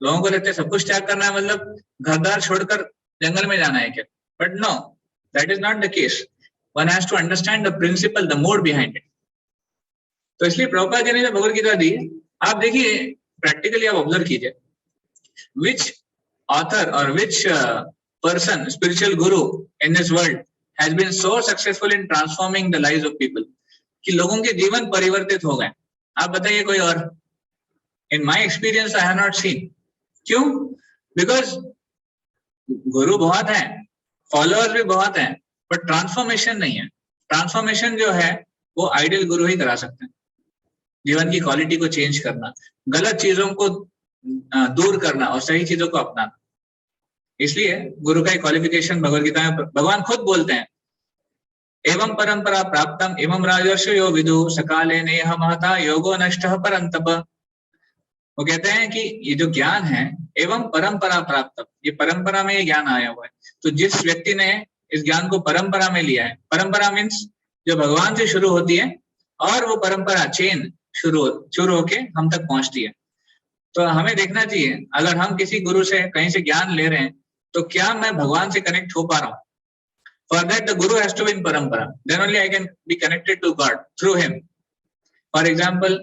लोगों को लगता है सब कुछ त्याग करना है मतलब घर-द्वार छोड़कर जंगल में जाना है क्या, but no, that is not the case. One has to understand the principle, the mode behind it. तो इसलिए प्रभुपाद जी ने जो भगवद गीता दी, आप देखिए प्रैक्टिकली, आप ऑब्जर्व कीजिए which author or which person, spiritual guru in this world has been so successful in transforming the lives of people, कि लोगों के जीवन परिवर्तित हो गए। आप बताइए कोई और? In my experience I have not seen। क्यों? Because गुरु बहुत हैं, फॉलोअर्स भी बहुत हैं, बट ट्रांसफॉर्मेशन नहीं है। ट्रांसफॉर्मेशन जो है वो आइडियल गुरु ही करा सकते हैं। जीवन की क्वालिटी को चेंज करना, गलत चीजों को दूर करना और सही चीजों को अपनाना। इसलिए गुरु का क्वालिफिकेशन भगवद गीता में भगवान खुद बोलते हैं, एवं परंपरा प्राप्तम एवं राजर्षयो विदु सकाले नेह महता योगो नष्टः परंतप। वो कहते हैं कि ये जो ज्ञान है एवं परंपरा प्राप्तम, ये परंपरा में ये ज्ञान आया हुआ है। तो जिस व्यक्ति ने इस ज्ञान को परंपरा में लिया है, परंपरा मीन्स जो भगवान से शुरू होती है और वो परंपरा चेन शुरू होके हम तक पहुंचती है। तो हमें देखना चाहिए, अगर हम किसी गुरु से कहीं से ज्ञान ले रहे हैं तो क्या मैं भगवान से कनेक्ट हो पा रहा हूँ। For that the guru has to be in parampara, then only I can be connected to God through him. For example,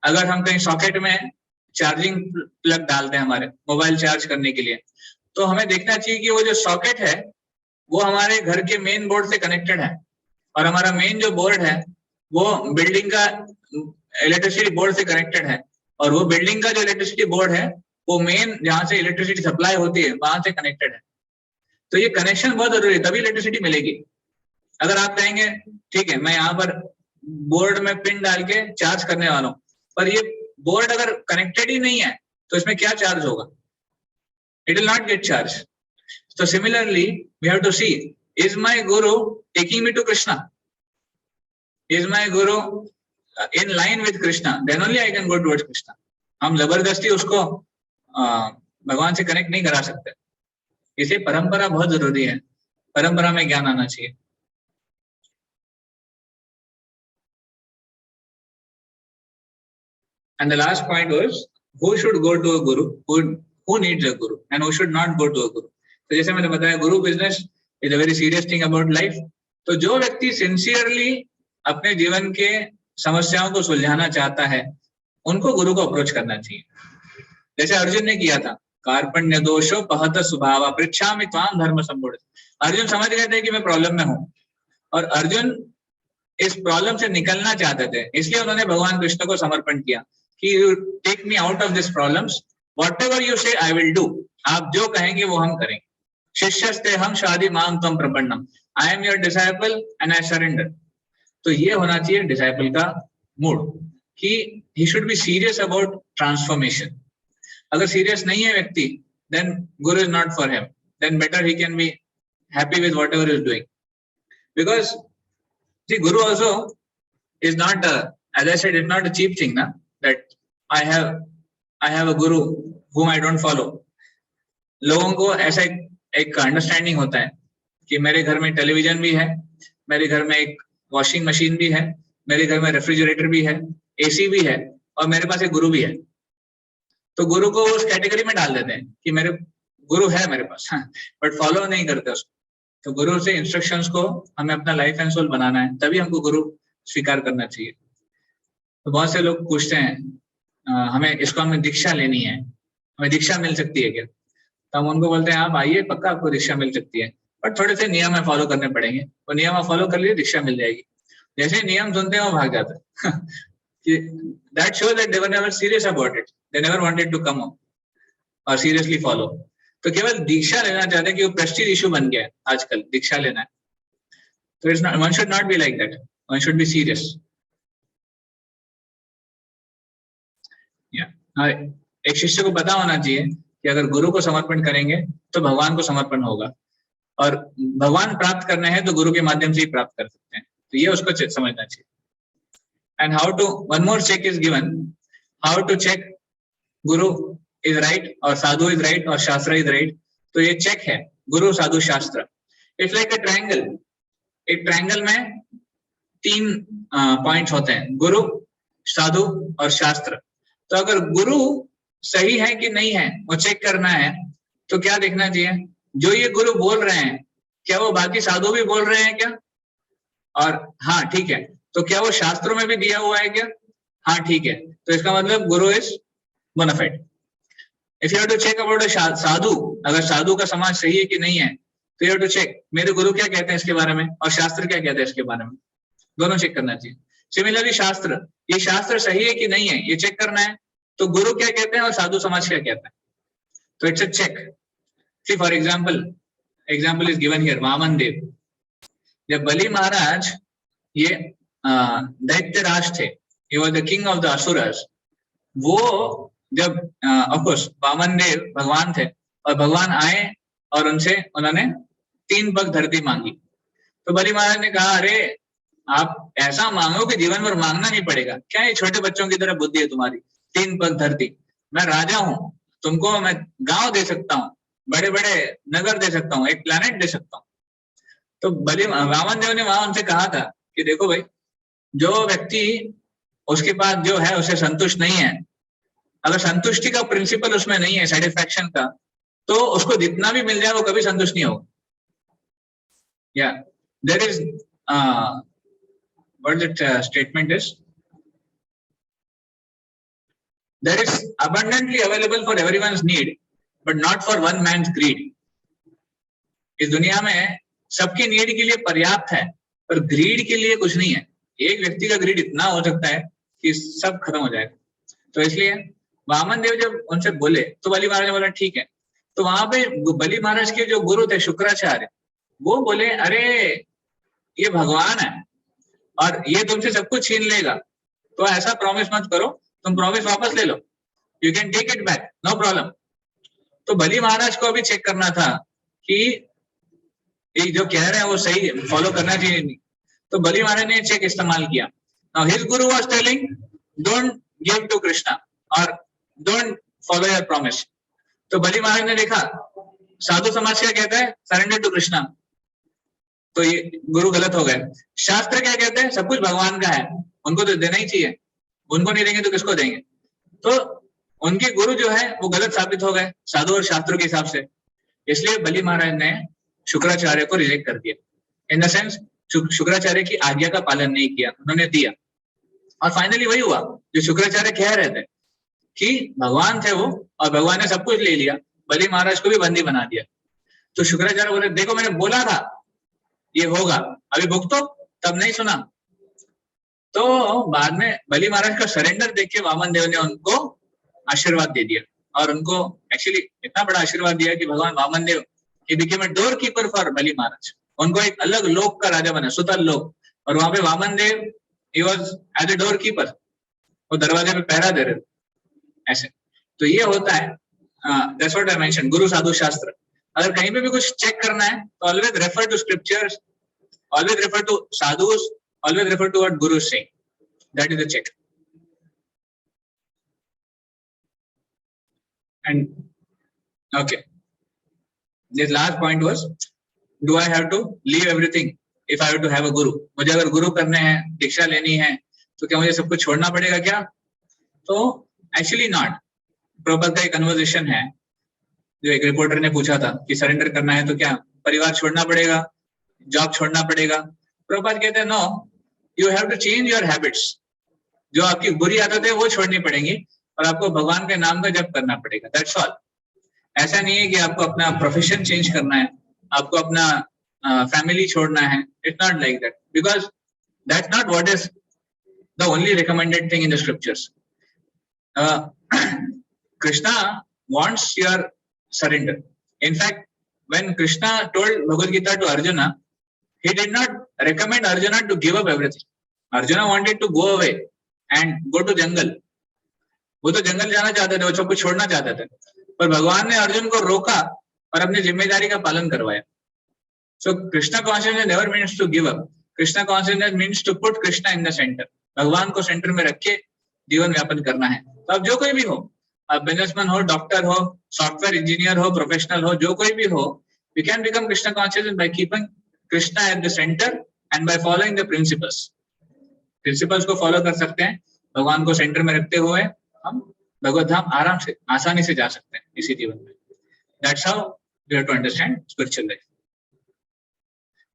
अगर हम कहीं सॉकेट में चार्जिंग प्लग डालते हैं हमारे मोबाइल चार्ज करने के लिए, तो हमें देखना चाहिए कि वो जो सॉकेट है वो हमारे घर के मेन बोर्ड से कनेक्टेड है, और हमारा मेन जो बोर्ड है वो बिल्डिंग का इलेक्ट्रिसिटी बोर्ड से कनेक्टेड है, और वो बिल्डिंग का जो इलेक्ट्रिसिटी बोर्ड है वो मेन जहां से इलेक्ट्रिसिटी सप्लाई होती है वहां से कनेक्टेड है। तो ये कनेक्शन बहुत जरूरी है, तभी इलेक्ट्रिसिटी मिलेगी। अगर आप कहेंगे ठीक है मैं यहाँ पर बोर्ड में पिन डाल के चार्ज करने वाला हूँ, पर ये बोर्ड अगर कनेक्टेड ही नहीं है तो इसमें क्या चार्ज होगा? It will not get charge. तो similarly we have to see, is my guru taking me to Krishna? Is my guru in line with Krishna? Then only I can go towards Krishna. हम जबरदस्ती उसको भगवान से कनेक्ट नहीं करा सकते। इसे परंपरा बहुत जरूरी है, परंपरा में ज्ञान आना चाहिए। And the last point was, who should go to a guru, who needs a guru, and who should not go to a guru. तो जैसे मैंने बताया, गुरु business is a very serious thing about life. तो जो व्यक्ति sincerely अपने जीवन के समस्याओं को सुलझाना चाहता है उनको गुरु को अप्रोच करना चाहिए। जैसे अर्जुन ने किया था, कार्पण्य दोषो पहत स्वभाव पृच्छामि त्वाम धर्म संबोध। अर्जुन समझ गए थे कि मैं प्रॉब्लम में हूं, और अर्जुन इस प्रॉब्लम से निकलना चाहते थे, इसलिए उन्होंने भगवान कृष्ण को समर्पण किया कि you take me out of this problems, whatever you say I will do. आप जो कहेंगे वो हम करेंगे। शिष्यस्ते हम शादी माम तम प्रपन्नम, I am your disciple and I surrender. तो ये होना चाहिए डिसाइपल का मूड कि he should be serious about transformation. अगर सीरियस नहीं है व्यक्ति, then guru is not for him, then better he can be happy with whatever is doing, because see guru also is not, as I said, it's not a cheap thing ना, that I have a guru whom I don't follow। लोगों को ऐसा एक understanding होता है कि मेरे घर में टेलीविजन भी है, मेरे घर में एक वॉशिंग मशीन भी है, मेरे घर में रेफ्रिजरेटर भी है, एसी भी है, और मेरे पास एक गुरु भी है। तो गुरु को उस कैटेगरी में डाल देते हैं कि मेरे गुरु है मेरे पास, बट फॉलो नहीं करते उसको। तो गुरु से इंस्ट्रक्शंस को हमें अपना लाइफ एंड सोल बनाना है, तभी हमको गुरु स्वीकार करना चाहिए। तो बहुत से लोग पूछते हैं हमें इसको हमें दीक्षा लेनी है, हमें दीक्षा मिल सकती है क्या? तो हम उनको बोलते हैं आप आइए, पक्का आपको दीक्षा मिल सकती है, बट थोड़े से नियम है फॉलो करने पड़ेंगे। वो नियम आप फॉलो कर लिए, दीक्षा मिल जाएगी। जैसे नियम सुनते हैं वो भाग जाते हैं। That shows that they were never serious about it. They never wanted to come और seriously follow. तो केवल दीक्षा लेना चाहते हैं कि वो प्रेस्टीज इशू बन गया है आजकल, दीक्षा लेना है। तो it's not, one should not be like that, one should be serious. एक शिष्य को पता होना चाहिए कि अगर गुरु को समर्पण करेंगे तो भगवान को समर्पण होगा, और भगवान प्राप्त करने हैं तो गुरु के माध्यम से ही प्राप्त कर सकते हैं। तो ये उसको समझना चाहिए। And how to, one more check is given, how to check guru is right or sadhu is right or shastra is right. तो ये चेक है गुरु साधु शास्त्र। It's like a triangle. एक ट्रायंगल में 3 पॉइंट्स होते हैं, गुरु, साधु और शास्त्र। तो अगर गुरु सही है कि नहीं है वो चेक करना है, तो क्या देखना चाहिए? जो ये गुरु बोल रहे हैं क्या वो बाकी साधु भी बोल रहे हैं क्या? और हाँ ठीक है, तो क्या वो शास्त्रों में भी दिया हुआ है क्या? हाँ ठीक है, तो इसका मतलब guru is bona fide. If you have to check about a sadhu, अगर साधु का समाज सही है कि नहीं है, तो यू हैव टू चेक मेरे गुरु क्या कहते हैं इसके बारे में और शास्त्र क्या कहते हैं इसके बारे में, दोनों चेक करना चाहिए। सिमिलरली शास्त्र, ये शास्त्र सही है कि नहीं है ये चेक करना है, तो गुरु क्या कहते हैं और साधु समाज क्या कहता है, तो it's a check. See for example is given here, Vaman Dev. जब बलि महाराज ये दैत्य राज थे, he was the king of the asuras, वो जब ऑफ कोर्स वामन देव भगवान थे और भगवान आए और उनसे उन्होंने 3 पग धरती मांगी। तो बलि महाराज ने कहा अरे आप ऐसा मांगो कि जीवन भर मांगना नहीं पड़ेगा, क्या ये छोटे बच्चों की तरह बुद्धि है तुम्हारी? 3 पग धरती, मैं राजा हूँ, तुमको मैं गांव दे सकता हूँ, बड़े बड़े नगर दे सकता हूँ, एक प्लेनेट दे सकता हूँ। तो वामन देव ने वहां उनसे कहा था कि देखो भाई, जो व्यक्ति उसके पास जो है उसे संतुष्ट नहीं है, अगर संतुष्टि का प्रिंसिपल उसमें नहीं है, सेटिस्फैक्शन का, तो उसको जितना भी मिल जाए वो कभी संतुष्ट नहीं होगा। या there is what that statement is, there is abundantly available for everyone's need but not for one man's greed। इस दुनिया में सबकी नीड के लिए पर्याप्त है, पर ग्रीड के लिए कुछ नहीं है। एक व्यक्ति का ग्रीड इतना हो सकता है कि सब खत्म हो जाएगा। तो इसलिए वामन देव जब उनसे बोले तो बलि महाराज ने बोला ठीक है। तो वहां पे बलि महाराज के जो गुरु थे शुक्राचार्य, वो बोले अरे ये भगवान है और ये तुमसे सब कुछ छीन लेगा, तो ऐसा प्रॉमिस मत करो, तुम प्रॉमिस वापस ले लो, you can take it back, no problem. तो बलि महाराज को भी चेक करना था कि ये जो कह रहे हैं वो सही फॉलो करना चाहिए नहीं। तो बलि महाराज ने चेक इस्तेमाल किया। Now his guru was telling don't give to Krishna और डोंट फॉलो योर प्रॉमिस। तो बलि महाराज ने देखा साधु समाज क्या कहता है, सरेंडर टू कृष्णा, तो ये गुरु गलत हो गए। शास्त्र क्या कहते हैं, सब कुछ भगवान का है, उनको तो देना ही चाहिए, उनको नहीं देंगे तो किसको देंगे। तो उनके गुरु जो है वो गलत साबित हो गए साधु और शास्त्रों के हिसाब से। इसलिए बलि महाराज ने शुक्राचार्य को रिजेक्ट कर दिया, इन द सेंस शुक्राचार्य की आज्ञा का पालन नहीं किया, उन्होंने दिया। और फाइनली वही हुआ जो शुक्राचार्य कह रहे थे कि भगवान थे वो और भगवान ने सब कुछ ले लिया, बलि महाराज को भी बंदी बना दिया। तो शुक्राचार्य बोले देखो मैंने बोला था ये होगा, अभी भुगतो, तब नहीं सुना। तो बाद में बलि महाराज का सरेंडर देख के वामन देव ने उनको आशीर्वाद दे दिया, और उनको एक्चुअली इतना बड़ा आशीर्वाद दिया कि भगवान वामन देव he became a doorkeeper for बलि महाराज, उनको एक अलग लोक का राजा बना, सुतल लोक, और वहां पे वामन देव he was as a doorkeeper, वो दरवाजे पे पहरा दे रहे थे ऐसे। तो ये होता है, that's what I mentioned, गुरु साधु शास्त्र। अगर कहीं पे भी कुछ चेक करना है तो always refer to scriptures, always refer to sadhus, always refer to what guru is saying, that is the check। And okay, This last point was, do I have to leave everything if I have to have a guru? मुझे अगर गुरु करने हैं, दीक्षा लेनी है, तो क्या मुझे सब कुछ छोड़ना पड़ेगा क्या? तो एक्चुअली नॉट. प्रभुपाद का एक कन्वर्सेशन है जो एक रिपोर्टर ने पूछा था कि सरेंडर करना है तो क्या परिवार छोड़ना पड़ेगा, जॉब छोड़ना पड़ेगा? प्रभुपाद कहते हैं no, you have to change your habits. जो आपकी बुरी आदत है वो छोड़नी पड़ेगी और आपको भगवान के नाम का जप करना पड़ेगा. That's all. ऐसा नहीं है कि आपको अपना प्रोफेशन चेंज करना है, आपको अपना फैमिली छोड़ना है. It's not like that, because that's not what is the only recommended thing in the scriptures. Krishna wants your surrender. In fact, when Krishna told Bhagavad Gita to Arjuna, he did not recommend Arjuna to give up everything. Arjuna wanted to go away and go to jungle. वो तो जंगल जाना चाहते थे, वो सब कुछ छोड़ना चाहते थे, पर भगवान ने अर्जुन को रोका और अपनी जिम्मेदारी का पालन करवाया. So Krishna consciousness never means to give up. Krishna consciousness means to put Krishna in the center. भगवान को सेंटर में रख के जीवन व्यापन करना है. तो अब जो कोई भी हो, आप बिजनेसमैन हो, डॉक्टर हो, सॉफ्टवेयर इंजीनियर हो, प्रोफेशनल हो, जो कोई भी हो, you can become Krishna conscious by keeping Krishna at the center and by following the principles. Principles को फॉलो कर सकते हैं. भगवान को सेंटर में रखते हुए हम भगवत धाम आराम से, आसानी से जा सकते हैं इसी जीवन में. That's how we have to understand spiritual life.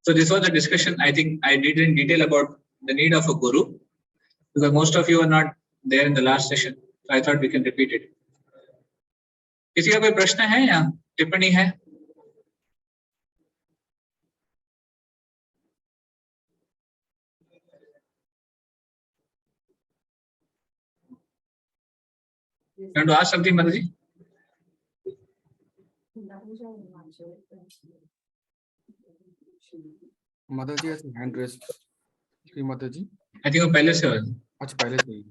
So this was the discussion. I think I did in detail about the need of a guru, because most of you are not there in the last session. So I thought we can repeat it. किसी का कोई प्रश्न है या टिप्पणी है? You want to ask something, Mataji? Mataji has a hand raised. Shri Mataji. I think वो पहले से हो. अच्छा, पहले से ही.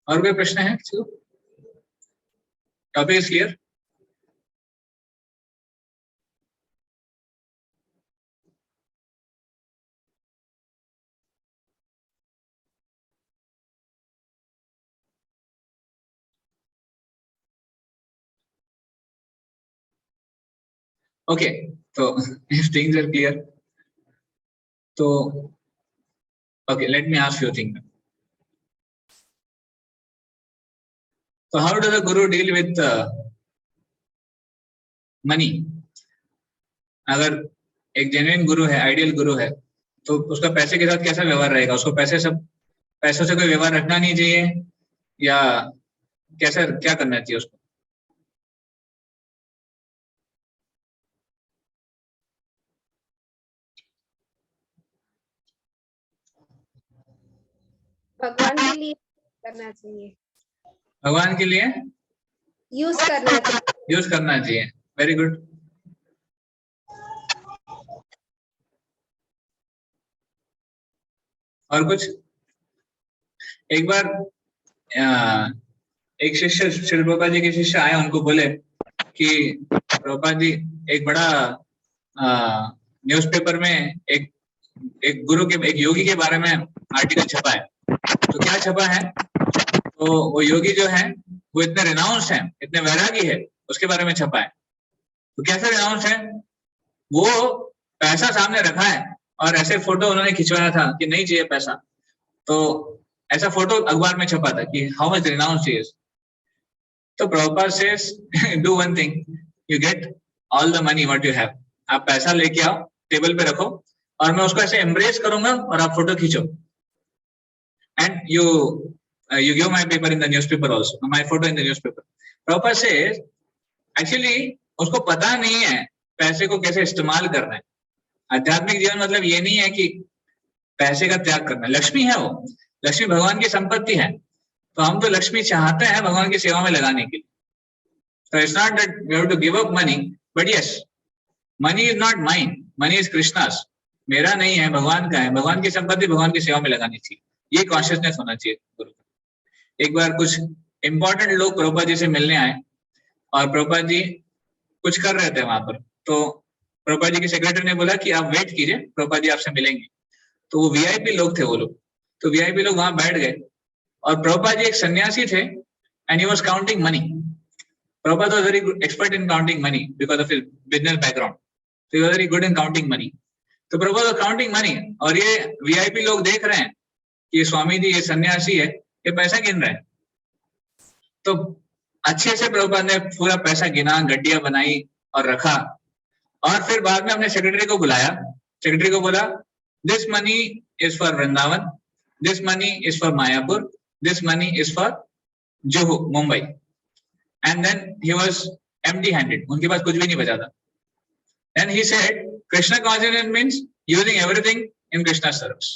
और कोई प्रश्न है? Topic is clear? Okay, so if things are clear, so okay, let me ask you a thing. So how does a guru deal with money? अगर एक जेन्युइन गुरु है, आइडियल गुरु है, तो उसका पैसे के साथ कैसा व्यवहार रहेगा? उसको पैसों से कोई व्यवहार रखना नहीं चाहिए या कैसा, क्या करना चाहिए उसको? भगवान के लिए करना चाहिए. भगवान के लिए यूज करना चाहिए. Very good. और कुछ? एक बार एक शिष्य श्री प्रभुपाद जी के शिष्य आए, उनको बोले कि प्रभुपाद जी, एक बड़ा न्यूज़पेपर में एक गुरु के, एक योगी के बारे में आर्टिकल छपा है. तो क्या छपा है? तो वो योगी जो है वो इतने रिनाउंस है, इतने वैरागी है, उसके बारे में छपा है. तो कैसा रिनाउंस है? वो पैसा सामने रखा है और ऐसे फोटो उन्होंने खिंचवाया था कि नहीं चाहिए पैसा. तो ऐसा फोटो अखबार में छपा था कि हाउ मच रिनाउंस इज. तो Prabhupada says do one thing, you get all the money what you have. आप पैसा लेके आओ, टेबल पे रखो और मैं उसको ऐसे एम्ब्रेस करूंगा और आप फोटो खींचो. And you give my paper in the newspaper also, my photo in the newspaper. Prabhupada says actually उसको पता नहीं है पैसे को कैसे इस्तेमाल करना है. आध्यात्मिक जीवन मतलब ये नहीं है कि पैसे का त्याग करना है. लक्ष्मी है, वो लक्ष्मी भगवान की संपत्ति है, तो हम तो लक्ष्मी चाहते हैं भगवान की सेवा में लगाने के लिए. So it's not that we have to give up money, but yes, money is not mine, money is Krishna's. मेरा नहीं है, भगवान का है. भगवान की संपत्ति भगवान की सेवा में लगानी चाहिए. ये कॉन्शियसनेस होना चाहिए गुरु. एक बार कुछ इंपॉर्टेंट लोग प्रभुपाद जी से मिलने आए और प्रभुपाद जी कुछ कर रहे थे वहां पर. तो प्रभुपाद जी के सेक्रेटरी ने बोला कि आप वेट कीजिए, प्रभुपाद जी आपसे मिलेंगे. तो वो वीआईपी लोग थे वो लोग. तो वीआईपी लोग वहां बैठ गए और प्रभुपाद जी एक सन्यासी थे and he was counting money. Prabhupada was very good expert in counting money because of his business background. So he was very good in counting money. तो Prabhupada was counting money और ये VIP लोग देख रहे हैं कि ये स्वामी जी ये सन्यासी है, ये पैसा गिन रहे हैं. तो अच्छे से प्रभुपाद ने पूरा पैसा गिना, गड्डियां बनाई और रखा. और फिर बाद में अपने सेक्रेटरी को बुलाया. सेक्रेटरी को बोला, this money is for Vrindavan, this money is for Mayapur, this money is for Juhu Mumbai. And then he was empty handed, उनके पास कुछ भी नहीं बचा था. Then he said Krishna consciousness means using everything in Krishna service.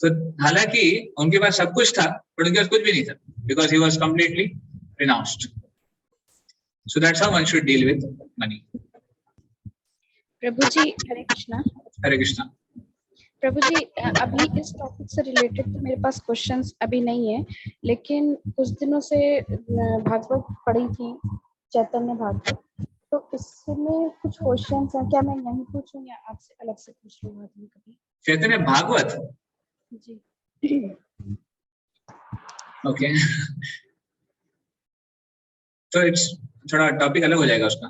तो हालांकि उनके पास सब कुछ था पर उनके पास कुछ भी नहीं था, because he was completely renounced. So that's how one should deal with money. Prabhu ji Hare Krishna. Hare Krishna. Prabhu ji अभी इस टॉपिक से रिलेटेड तो मेरे पास क्वेश्चंस अभी नहीं है, लेकिन कुछ दिनों से भागवत पढ़ी थी, चैतन्य भागवत, तो इसमें कुछ क्वेश्चंस हैं. क्या मैं यहीं पूछूं या आपसे अलग से पूछ लूं बाद में कभी? चैतन्य भागवत जी. ओके. तो इट्स थोड़ा टॉपिक अलग हो जाएगा उसका.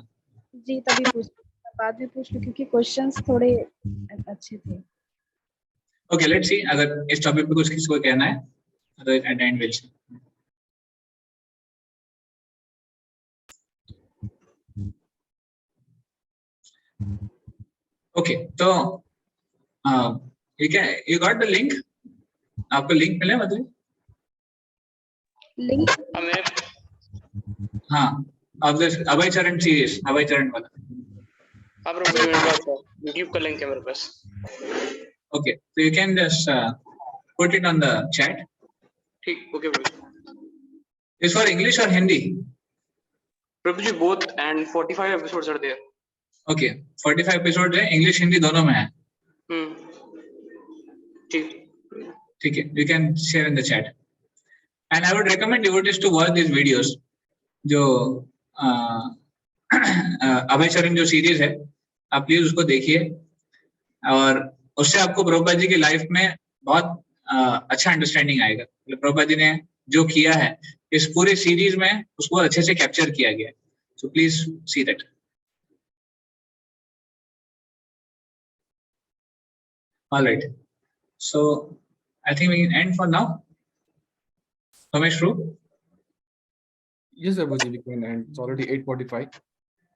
जी तभी पूछ, बाद में पूछ लूं क्योंकि क्वेश्चंस थोड़े अच्छे थे. ओके, लेट्स सी अगर इस टॉपिक पे कुछ किसी को कहना है तो at the end will see. Okay, तो यू गॉट द लिंक. आपको लिंक मिला मतलब? लिंक हाँ, ऑफ दिस अभय चरण सीरीज, अभय चरण वाला. हाँ प्रभु जी मेरे पास YouTube का लिंक है मेरे पास. Okay, so you can just put it on the chat. ठीक, okay prabhu. Is for English or Hindi? Prabhu ji both and 45 episodes are there. Okay, 45 episodes है, English Hindi दोनों में है. ठीक. ठीक है, you can share in the chat. And I would recommend devotees to watch these videos. जो अभय चरण जो सीरीज है, आप प्लीज उसको देखिए और उससे आपको प्रभुपाद जी की लाइफ में बहुत अच्छा अंडरस्टैंडिंग आएगा. प्रभुपाद जी ने जो किया है इस पूरे सीरीज में उसको अच्छे से कैप्चर किया गया है. So please see that. Alright, so I think we can end for now. Ramesh, true? Yes, Prabhuji, we can end. It's already 8:45.